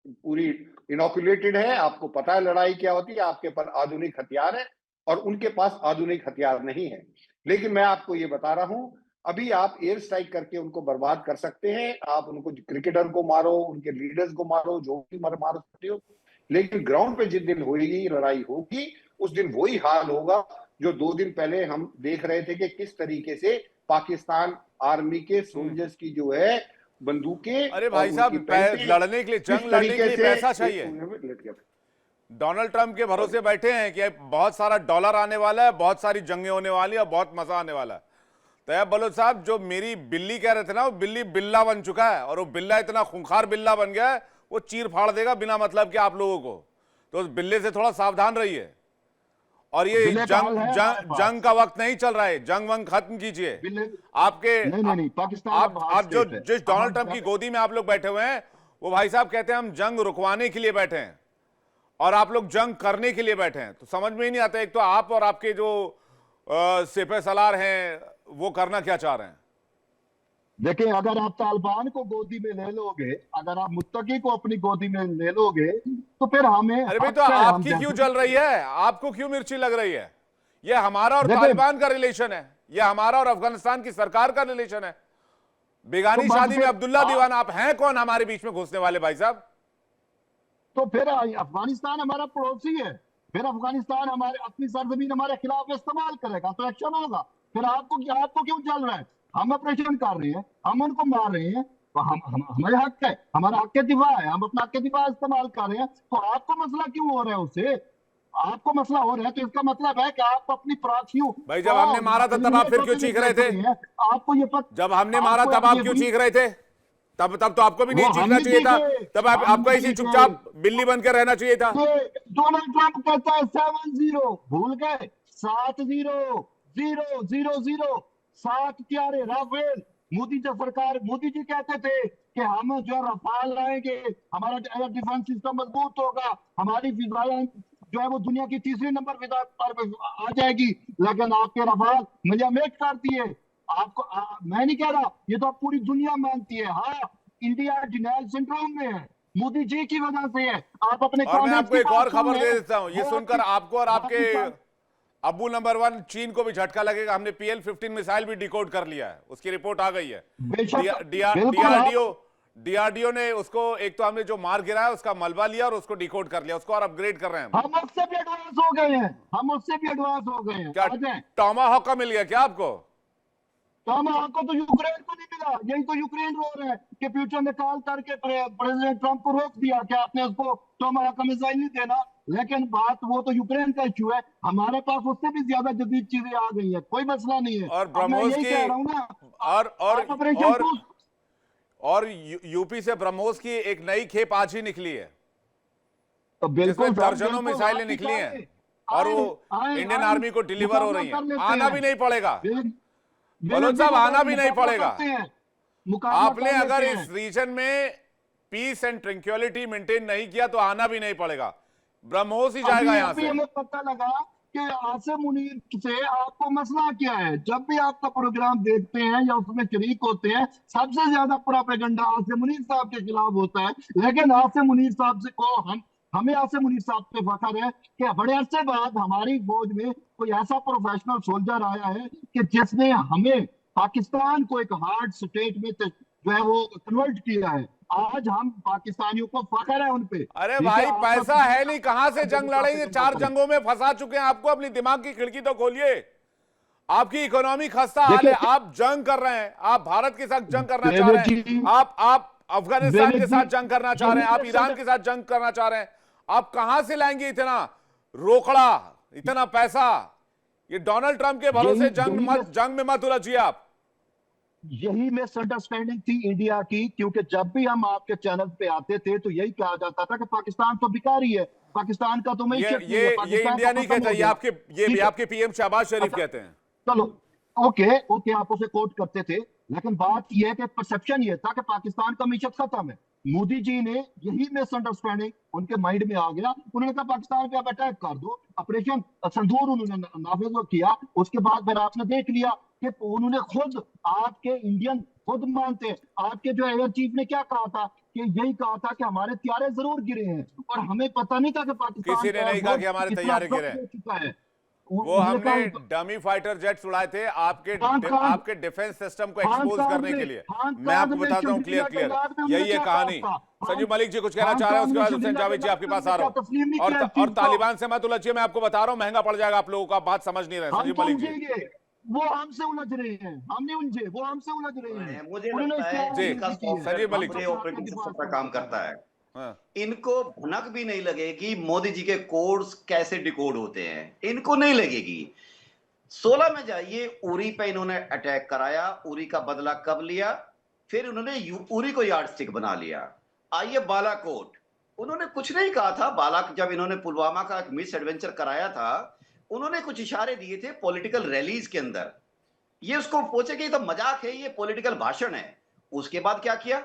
पूरी इनोकुलेटेड है, आपको पता है लड़ाई क्या होती है, आपके पास आधुनिक हथियार है, और उनके पास आधुनिक हथियार नहीं है। लेकिन मैं आपको ये बता रहा हूं, अभी आप एयर स्ट्राइक करके उनको बर्बाद कर सकते हैं, आप उनको क्रिकेटर को मारो, उनके लीडर्स को मारो, जो भी मार सकते हो, लेकिन ग्राउंड पे जिस दिन होगी लड़ाई होगी, उस दिन वही हाल होगा जो 2 दिन पहले हम देख रहे थे कि किस तरीके से पाकिस्तान आर्मी के सोल्जर्स की जो है बंदूकें। अरे भाई साहब, लड़ने के लिए, जंग लड़ने के लिए पैसा चाहिए। डोनाल्ड ट्रंप के भरोसे बैठे हैं कि बहुत सारा डॉलर आने वाला है, बहुत सारी जंगें होने वाली है, बहुत मजा आने वाला है। तो यार बलोच साहब, जो मेरी बिल्ली कह रहे थे ना, वो बिल्ली बिल्ला बन चुका है, और वो बिल्ला इतना खूंखार बिल्ला बन गया है, वो चीर फाड़ देगा बिना मतलब के आप लोगों को। तो उस बिल्ले से थोड़ा सावधान रहिए। और ये जंग का वक्त नहीं चल रहा है, जंग वंग खत्म कीजिए। आपके नहीं, पाकिस्तान आप जो जिस डोनाल्ड ट्रंप की गोदी में आप लोग बैठे हुए हैं, वो भाई साहब कहते हैं हम जंग रुकवाने के लिए बैठे हैं, और आप लोग जंग करने के लिए बैठे हैं। तो समझ में ही नहीं आता, एक तो आप और आपके जो सिपह सलार हैं वो करना क्या चाह रहे हैं। देखिए, अगर आप तालिबान को गोदी में ले लोगे, अगर आप मुत्तकी को अपनी गोदी में ले लोगे, तो फिर हमें, अरे भाई, तो आपकी क्यों जल रही है, आपको क्यों मिर्ची लग रही है? ये हमारा और तालिबान का रिलेशन है, ये हमारा और अफगानिस्तान की सरकार का रिलेशन है। बेगानी शादी में अब्दुल्ला दीवान, आप हैं कौन हमारे बीच में घुसने वाले भाई साहब? तो फिर अफगानिस्तान हमारा पड़ोसी है, फिर अफगानिस्तान हमारे अपनी सरजमीन हमारे खिलाफ इस्तेमाल करेगा तो एक्शन होगा। फिर आपको क्यों चल रहा है? हम ऑपरेशन कर रहे हैं, हम उनको मार रहे हैं, तो हमारे हक है, हमारा हक के दिफा है, हम अपना हक के दिफा इस्तेमाल कर रहे हैं। तो आपको मसला क्यों हो रहा है? उससे आपको मसला हो रहा है तो इसका मतलब है कि आप अपनी प्राचियों, भाई जब हमने मारा था तब आप फिर क्यों चीख रहे थे? आपको ये जब हमने मारा तब आप क्यों चीख रहे थे? तब तो आपको भी नहीं चीखना चाहिए था, तब आपको ऐसी चुपचाप बिल्ली बनकर रहना चाहिए था। डोनाल्ड ट्रंप कहता है 7-0, भूल गए? 7-0-0-0-0 7 क्यारे राफेल। मोदी जी सरकार, मोदी जी कहते थे कि हम जो रफाल लाएंगे, हमारा एयर डिफेंस सिस्टम मजबूत होगा, हमारी फिजाएं जो है वो दुनिया की 3रे नंबर फिजा पर आ जाएगी। लेकिन आपके रफाल मियामेट करती है। मैं नहीं कह रहा, ये तो पूरी दुनिया मानती है। हाँ, इंडिया डिनाइल सिंड्रोम में है, मोदी जी की वजह से है। आप अपने और मैं कांग्रेस आपको की एक बात और खबर सुन दे लें, देता हूं, ये वो सुनकर आपको और आपके पाकिस्तान- अब्बू नंबर 1 चीन को भी झटका लगेगा। हमने PL-15 मिसाइल भी डिकोड कर लिया है, उसकी रिपोर्ट आ गई है। बेशक बिल्कुल डीआरडीओ ने उसको, एक तो हमने जो मार गिराया उसका मलबा लिया और उसको डिकोड कर लिया, उसको और अपग्रेड कर रहे हैं हम उससे भी एडवांस हो गए हैं, हम उससे भी एडवांस हो गए हैं। क्या आ जाएं। टॉमाहॉक का मिल गया क्या आपको? टॉमाहॉक को तो यूक्रेन को नहीं मिला, यही तो यूक्रेन रो रहा है कि फ्यूचर निकाल करके प्रेसिडेंट ट्रंप को रोक दिया कि आपने उसको टॉमाहॉक का मिसाइल नहीं देना। लेकिन बात वो तो यूक्रेन का इश्यू है, हमारे पास उससे भी ज्यादा जदीद चीजें आ गई है, कोई मसला नहीं है। और अब मैं ब्रह्मोस यही की कह रहा हूँ ना, और आप ऑपरेशन और क्रूज और यूपी से ब्रह्मोस की एक नई खेप आज ही निकली है, तो बिल्कुल जिसमें साहब, दर्जनों बिल्कुल, मिसाइलें आप निकली हैं आए, और वो आए, इंडियन आए, आर्मी को डिलीवर हो मुकाबला रही कर हैं। लेते आना हैं। भी नहीं पड़ेगा बलोच साहब, बिल्कुल, आना भी नहीं मुकाबला पड़ेगा। करते हैं, मुकाबला आपने कर अगर लेते इस हैं। रीजन में पीस एंड ट्रैंक्विलिटी मेंटेन नहीं किया तो आना भी नहीं पड़ेगा, ब्रह्मोस ही जाएगा अभी यहां अभी से। हमें पता लगा कि आसिम मुनीर से आपको मसला क्या है। जब भी आपका प्रोग्राम देखते हैं या उसमें शरीक होते हैं, सबसे ज्यादा प्रोपेगेंडा आसिम मुनीर साहब के खिलाफ होता है। लेकिन आसिम मुनीर साहब से को हमें आसिम मुनीर साहब पे फख्र है कि बड़े अरसे बाद हमारी फौज में कोई ऐसा प्रोफेशनल सोल्जर आया है कि जिसने हमें पाकिस्तान को एक हार्ड स्टेट में जो है वो कन्वर्ट किया है। आज हम पाकिस्तानियों को फख्र है उन पे। अरे ठीक है, भाई, आपका पैसा है नहीं, कहां से जंग लड़ेंगे? 4 देखिए, जंगों में फंसा चुके हैं आपको, अपनी दिमाग की खिड़की तो खोलिए। आपकी इकोनॉमी खस्ता हाल है, आप जंग कर रहे हैं, आप भारत के साथ जंग करना चाह रहे हैं, आप अफगानिस्तान के साथ जंग करना चाह रहे हैं, आप ईरान के साथ जंग करना चाह रहे हैं। आप कहां से लाएंगे इतना रोकड़ा, इतना पैसा? ये डोनाल्ड ट्रंप के भरोसे जंग में मत उलझिए आप। यही मिसअंडरस्टैंडिंग थी इंडिया की, क्योंकि जब भी हम आपके चैनल पे आते थे तो यही कहा जाता था कि पाकिस्तान तो भिखारी है, पाकिस्तान का तो ये मैशत नहीं ये है, ये पाकिस्तान इंडिया तो नहीं खत्म कहता, हो ये गया। आपके ठीक है, आपके PM शहबाज शरीफ अच्छा, कहते हैं। चलो ओके ओके, आप उसे कोट करते थे, लेकिन बात यह है कि परसेप्शन ये था कि पाकिस्तान का मीशत खत्म है। मोदी जी ने यही मिसअंडरस्टैंडिंग उनके माइंड में आ गया, उन्होंने कहा पाकिस्तान पे आप अटैक कर दो, ऑपरेशन सिंदूर उन्होंने नाफिज किया। उसके बाद फिर आपने देख लिया कि उन्होंने खुद, आपके इंडियन खुद मानते हैं, आपके जो एयर चीफ ने क्या कहा था कि यही कहा था कि हमारे त्यारे जरूर गिरे हैं, और हमें पता नहीं था कि पाकिस्तान किसी ने का नहीं कहा एयरफोर्स कि हमारे इतना तैयारे ध्वस्त गिरे हैं। हो चुका है। वो उन्होंने हमने कहा डमी फाइटर जेट्स उड़ाए थे आपके खान आपके डिफेंस सिस्टम को खान एक्सपोज साहब करने ने के लिए। खान मैं आपको साहब ने बताता हूँ चंडीगढ़ क्लियर के याद में उन्होंने यही है क्या कहानी। कहा था? संजीव मलिक जी कुछ कहना खान चाह रहे हैं, साहब उसके ने बाद हुसैन चंडीगढ़ जावेद के जी आपके याद पास में आ रहा क्या तस्लीम नहीं हूँ। किया इस और चीज को? तालिबान से मत उलझिए, मैं आपको बता रहा हूँ महंगा पड़ जाएगा आप लोगों का, बात समझ नहीं रहे हम संजीव तो मलिक जी। उलझेंगे, वो हमसे उलझ रहे हैं, हम नहीं उलझे, वो हमसे उलझ रहे हैं। मुझे उन्होंने लगता है जी, इनका इश्तेहार संजीव सॉफ्टवेयर मलिक जी। अपने ऑपरेटिंग सिस्टम पर काम करता है। हाँ। इनको भनक भी नहीं लगेगी मोदी जी के कोड्स कैसे डिकोड होते हैं, इनको नहीं लगेगी। 16 में जाइए, उरी पे इन्होंने अटैक कराया, उरी का बदला कब लिया, फिर उन्होंने उरी को यार्डस्टिक बना लिया। आइए बालाकोट, उन्होंने कुछ नहीं कहा था। जब इन्होंने पुलवामा का मिस एडवेंचर कराया था, उन्होंने कुछ इशारे दिए थे पॉलिटिकल रैलीज के अंदर, ये उसको पूछे कि ये तो मजाक है, ये पॉलिटिकल भाषण है। उसके बाद क्या किया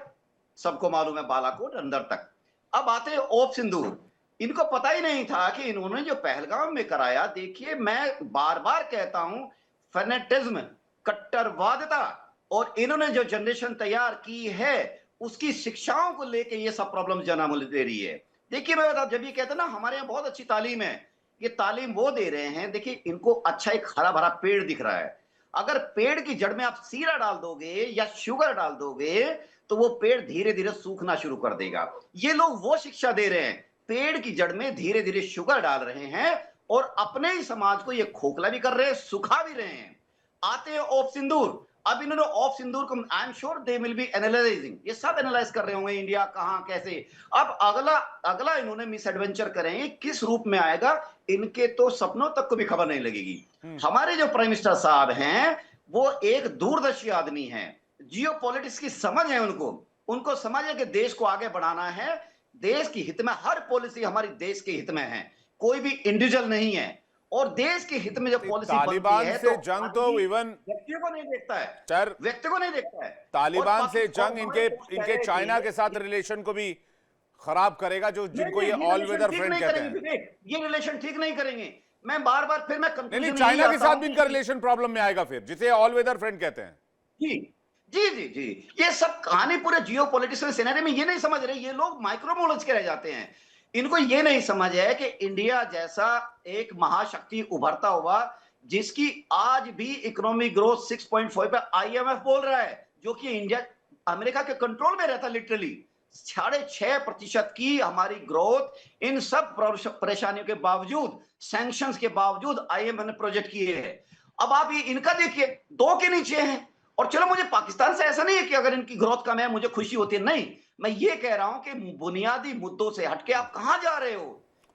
सबको मालूम है, बालाकोट अंदर तक। अब आते हैं ओप सिंदूर, इनको पता ही नहीं था कि इन्होंने जो पहलगाम में कराया, देखिए मैं बार बार कहता हूं, फेनेटिज्म, कट्टरवादिता, और इन्होंने जो जनरेशन तैयार की है उसकी शिक्षाओं को लेकर ये सब प्रॉब्लम जन्म दे रही है। देखिए मैं बता, जब ये कहते हैं ना हमारे यहाँ बहुत अच्छी तालीम है, ये तालीम वो दे रहे हैं, देखिए इनको अच्छा एक हरा भरा पेड़ दिख रहा है, अगर पेड़ की जड़ में आप सीरा डाल दोगे या शुगर डाल दोगे तो वो पेड़ धीरे धीरे सूखना शुरू कर देगा। ये लोग वो शिक्षा दे रहे हैं, पेड़ की जड़ में धीरे धीरे शुगर डाल रहे हैं और अपने ही समाज को ये खोखला भी कर रहे हैं, सुखा भी रहे हैं। आते हैं ऑफ सिंदूर, अब इन्होंने ऑफ सिंदूर को, I am sure they will be analysing, ये सब एनालाइज कर रहे होंगे इंडिया कहां कैसे। अब अगला इन्होंने मिस एडवेंचर करेंगे, किस रूप में आएगा इनके तो सपनों तक को भी खबर नहीं लगेगी। हमारे जो प्राइम मिनिस्टर साहब हैं वो एक दूरदर्शी आदमी हैं, जियो पॉलिटिक्स की समझ है उनको समझ है कि देश को आगे बढ़ाना है, देश की हित में हर पॉलिसी हमारी देश के हित में है, कोई भी इंडिविजुअल नहीं है, और देश के हित में जो पॉलिसी तालिबान बनती है से जंग तो इवन व्यक्ति को नहीं देखता है, सर, व्यक्ति को नहीं देखता है। तालिबान से और जंग इनके चाइना के साथ रिलेशन को भी खराब करेगा, जो जिनको ये ऑल वेदर फ्रेंड कहते हैं। ये रिलेशन ठीक नहीं करेंगे, मैं बार बार फिर मैं नहीं, चाइना के साथ भी इनका रिलेशन प्रॉब्लम में आएगा फिर, जिसे ऑल वेदर फ्रेंड कहते हैं। जी जी जी जी, ये सब कहानी पूरे जियो पॉलिटिक्स सिनेरियो में ये नहीं समझ रहे, ये लोग माइक्रो मोलज के रह जाते हैं। इनको ये नहीं समझ है कि इंडिया जैसा एक महाशक्ति उभरता हुआ, जिसकी आज भी इकोनॉमिक ग्रोथ 6.5 पे आईएमएफ बोल रहा है, जो कि इंडिया अमेरिका के कंट्रोल में रहता लिटरली 6.5% की हमारी ग्रोथ, इन सब परेशानियों के बावजूद, सैंक्शंस के बावजूद आईएमएफ ने प्रोजेक्ट किए हैं। अब आप ये इनका देखिए, 2 के नीचे हैं। और चलो, मुझे पाकिस्तान से ऐसा नहीं है कि अगर इनकी ग्रोथ कम है मुझे खुशी होती है, नहीं, मैं ये कह रहा हूं कि बुनियादी मुद्दों से हटके आप कहां जा रहे हो,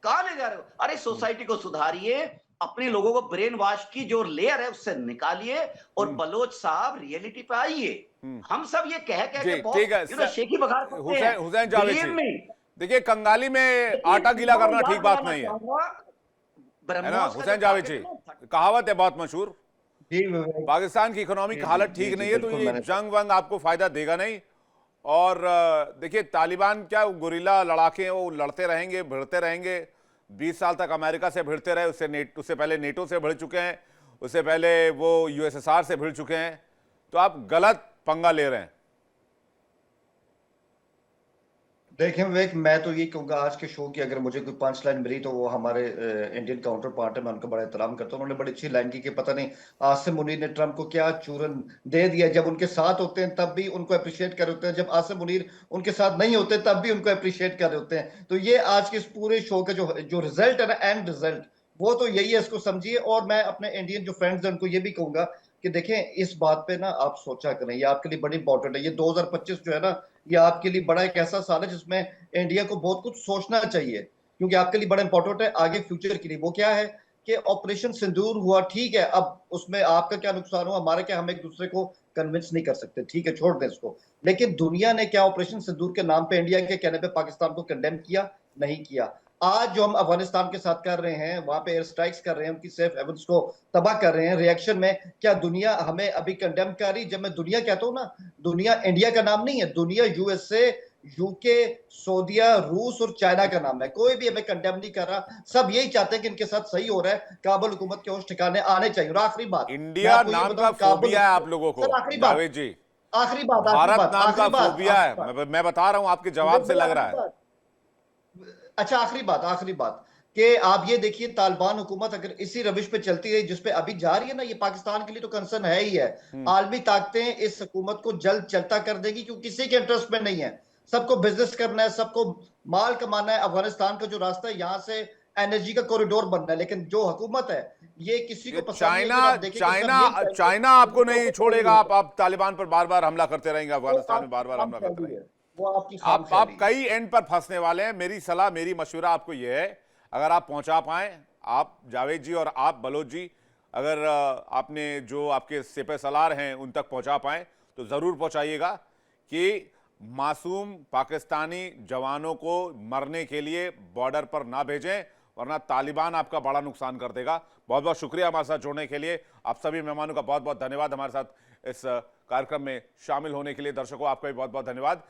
कहां ले जा रहे हो? अरे सोसाइटी को सुधारिए, अपने लोगों को ब्रेन वॉश की जो लेयर है उससे निकालिए, और बलोच साहब रियलिटी पे आइए। हम सब ये कह कह के ठीक है बहुत शेखी बघार करते हैं। हुसैन जावेद Believe me, जी, देखिए कंगाली में आटा गीला करना ठीक बात नहीं है ना हुसैन जावेद जी? कहावत है बहुत मशहूर, जी विवेक, पाकिस्तान की इकोनॉमी की हालत ठीक नहीं है, तो बिल्कुल ये जंग वंग आपको फायदा देगा नहीं। और देखिए तालिबान क्या गुरिल्ला लड़ाके हैं, वो लड़ते रहेंगे, भिड़ते रहेंगे। 20 साल तक अमेरिका से भिड़ते रहे, उससे पहले नेटो से भिड़ चुके हैं, उससे पहले वो यूएसएसआर से भिड़ चुके हैं। तो आप गलत पंगा ले रहे हैं। देखिए विवेक, मैं तो ये कहूंगा आज के शो की अगर मुझे कोई पंच लाइन मिली तो वो हमारे इंडियन काउंटर पार्ट है, मैं उनका बड़ा एहतराम करता हूँ। उन्होंने बड़ी अच्छी लाइन की कि पता नहीं आसिम मुनीर ने ट्रंप को क्या चूरन दे दिया, जब उनके साथ होते हैं तब भी उनको अप्रिशिएट कर रहे होते हैं, जब आसिम मुनीर उनके साथ नहीं होते तब भी उनको अप्रिशिएट कर रहे होते हैं। तो ये आज के इस पूरे शो का जो रिजल्ट है ना, एंड रिजल्ट, वो तो यही है, इसको समझिए। और मैं अपने इंडियन जो फ्रेंड्स हैं उनको ये भी कहूंगा कि देखें, इस बात पे ना आप सोचा करें, ये आपके लिए बड़ी इंपॉर्टेंट है। ये 2025 जो है ना, ये आपके लिए बड़ा एक ऐसा साल है जिसमें इंडिया को बहुत कुछ सोचना चाहिए, क्योंकि आपके लिए बड़ा इंपॉर्टेंट है आगे फ्यूचर के लिए। वो क्या है कि ऑपरेशन सिंदूर हुआ, ठीक है, अब उसमें आपका क्या नुकसान हुआ, हमारे क्या, हम एक दूसरे को कन्विंस नहीं कर सकते, ठीक है, छोड़ दें इसको। लेकिन दुनिया ने क्या ऑपरेशन सिंदूर के नाम पे इंडिया के कहने पे पाकिस्तान को कंडेम किया? नहीं किया। आज जो हम अफगानिस्तान के साथ कर रहे हैं, वहां पे एयर स्ट्राइक्स कर रहे हैं, उनकी सेफ हेवंस को तबाह कर रहे हैं, रिएक्शन में क्या दुनिया हमें अभी कंडेम कर रही? जब मैं दुनिया कहता हूं ना, दुनिया इंडिया का नाम नहीं है, दुनिया यूएसए, यूके, सऊदीया, रूस और चाइना का नाम है। कोई भी हमें कंडेम नहीं कर रहा, सब यही चाहते हैं कि इनके साथ सही हो रहा है, काबुल हुकूमत के होश ठिकाने आने चाहिए। और आखिरी बात, इंडिया नाम का फोबिया है आप लोगों को जावेद जी, आखिरी बात, भारत नाम का फोबिया है। मैं बता रहा हूं, आपके जवाब से लग रहा है। अच्छा, आखिरी बात कि आप ये देखिए, तालिबान हुकूमत अगर इसी रविश पे चलती रही जिसपे अभी जा रही है ना, ये पाकिस्तान के लिए तो कंसर्न है ही है। आलमी ताकतें इस हुकूमत को जल्द चलता कर देगी, क्योंकि किसी के इंटरेस्ट में नहीं है। सबको बिजनेस करना है, सबको माल कमाना है। अफगानिस्तान का जो रास्ता है, यहाँ से एनर्जी का कॉरिडोर बनना है, लेकिन जो हुकूमत है ये किसी को पसंद नहीं है। चाइना आपको नहीं छोड़ेगा। आप तालिबान पर बार बार हमला करते रहेंगे, अफगानिस्तान में बार बार हमला करते रहेंगे। वो आपकी आप कई एंड पर फंसने वाले हैं। मेरी सलाह, मेरी मशवरा आपको यह है, अगर आप पहुंचा पाए, आप जावेद जी और आप बलोच जी, अगर आपने जो आपके सिपह सलार हैं उन तक पहुंचा पाए तो जरूर पहुंचाइएगा कि मासूम पाकिस्तानी जवानों को मरने के लिए बॉर्डर पर ना भेजें, वरना तालिबान आपका बड़ा नुकसान कर देगा। बहुत बहुत शुक्रिया हमारे साथ जुड़ने के लिए। आप सभी मेहमानों का बहुत बहुत धन्यवाद हमारे साथ इस कार्यक्रम में शामिल होने के लिए। दर्शकों, आपका भी बहुत बहुत धन्यवाद।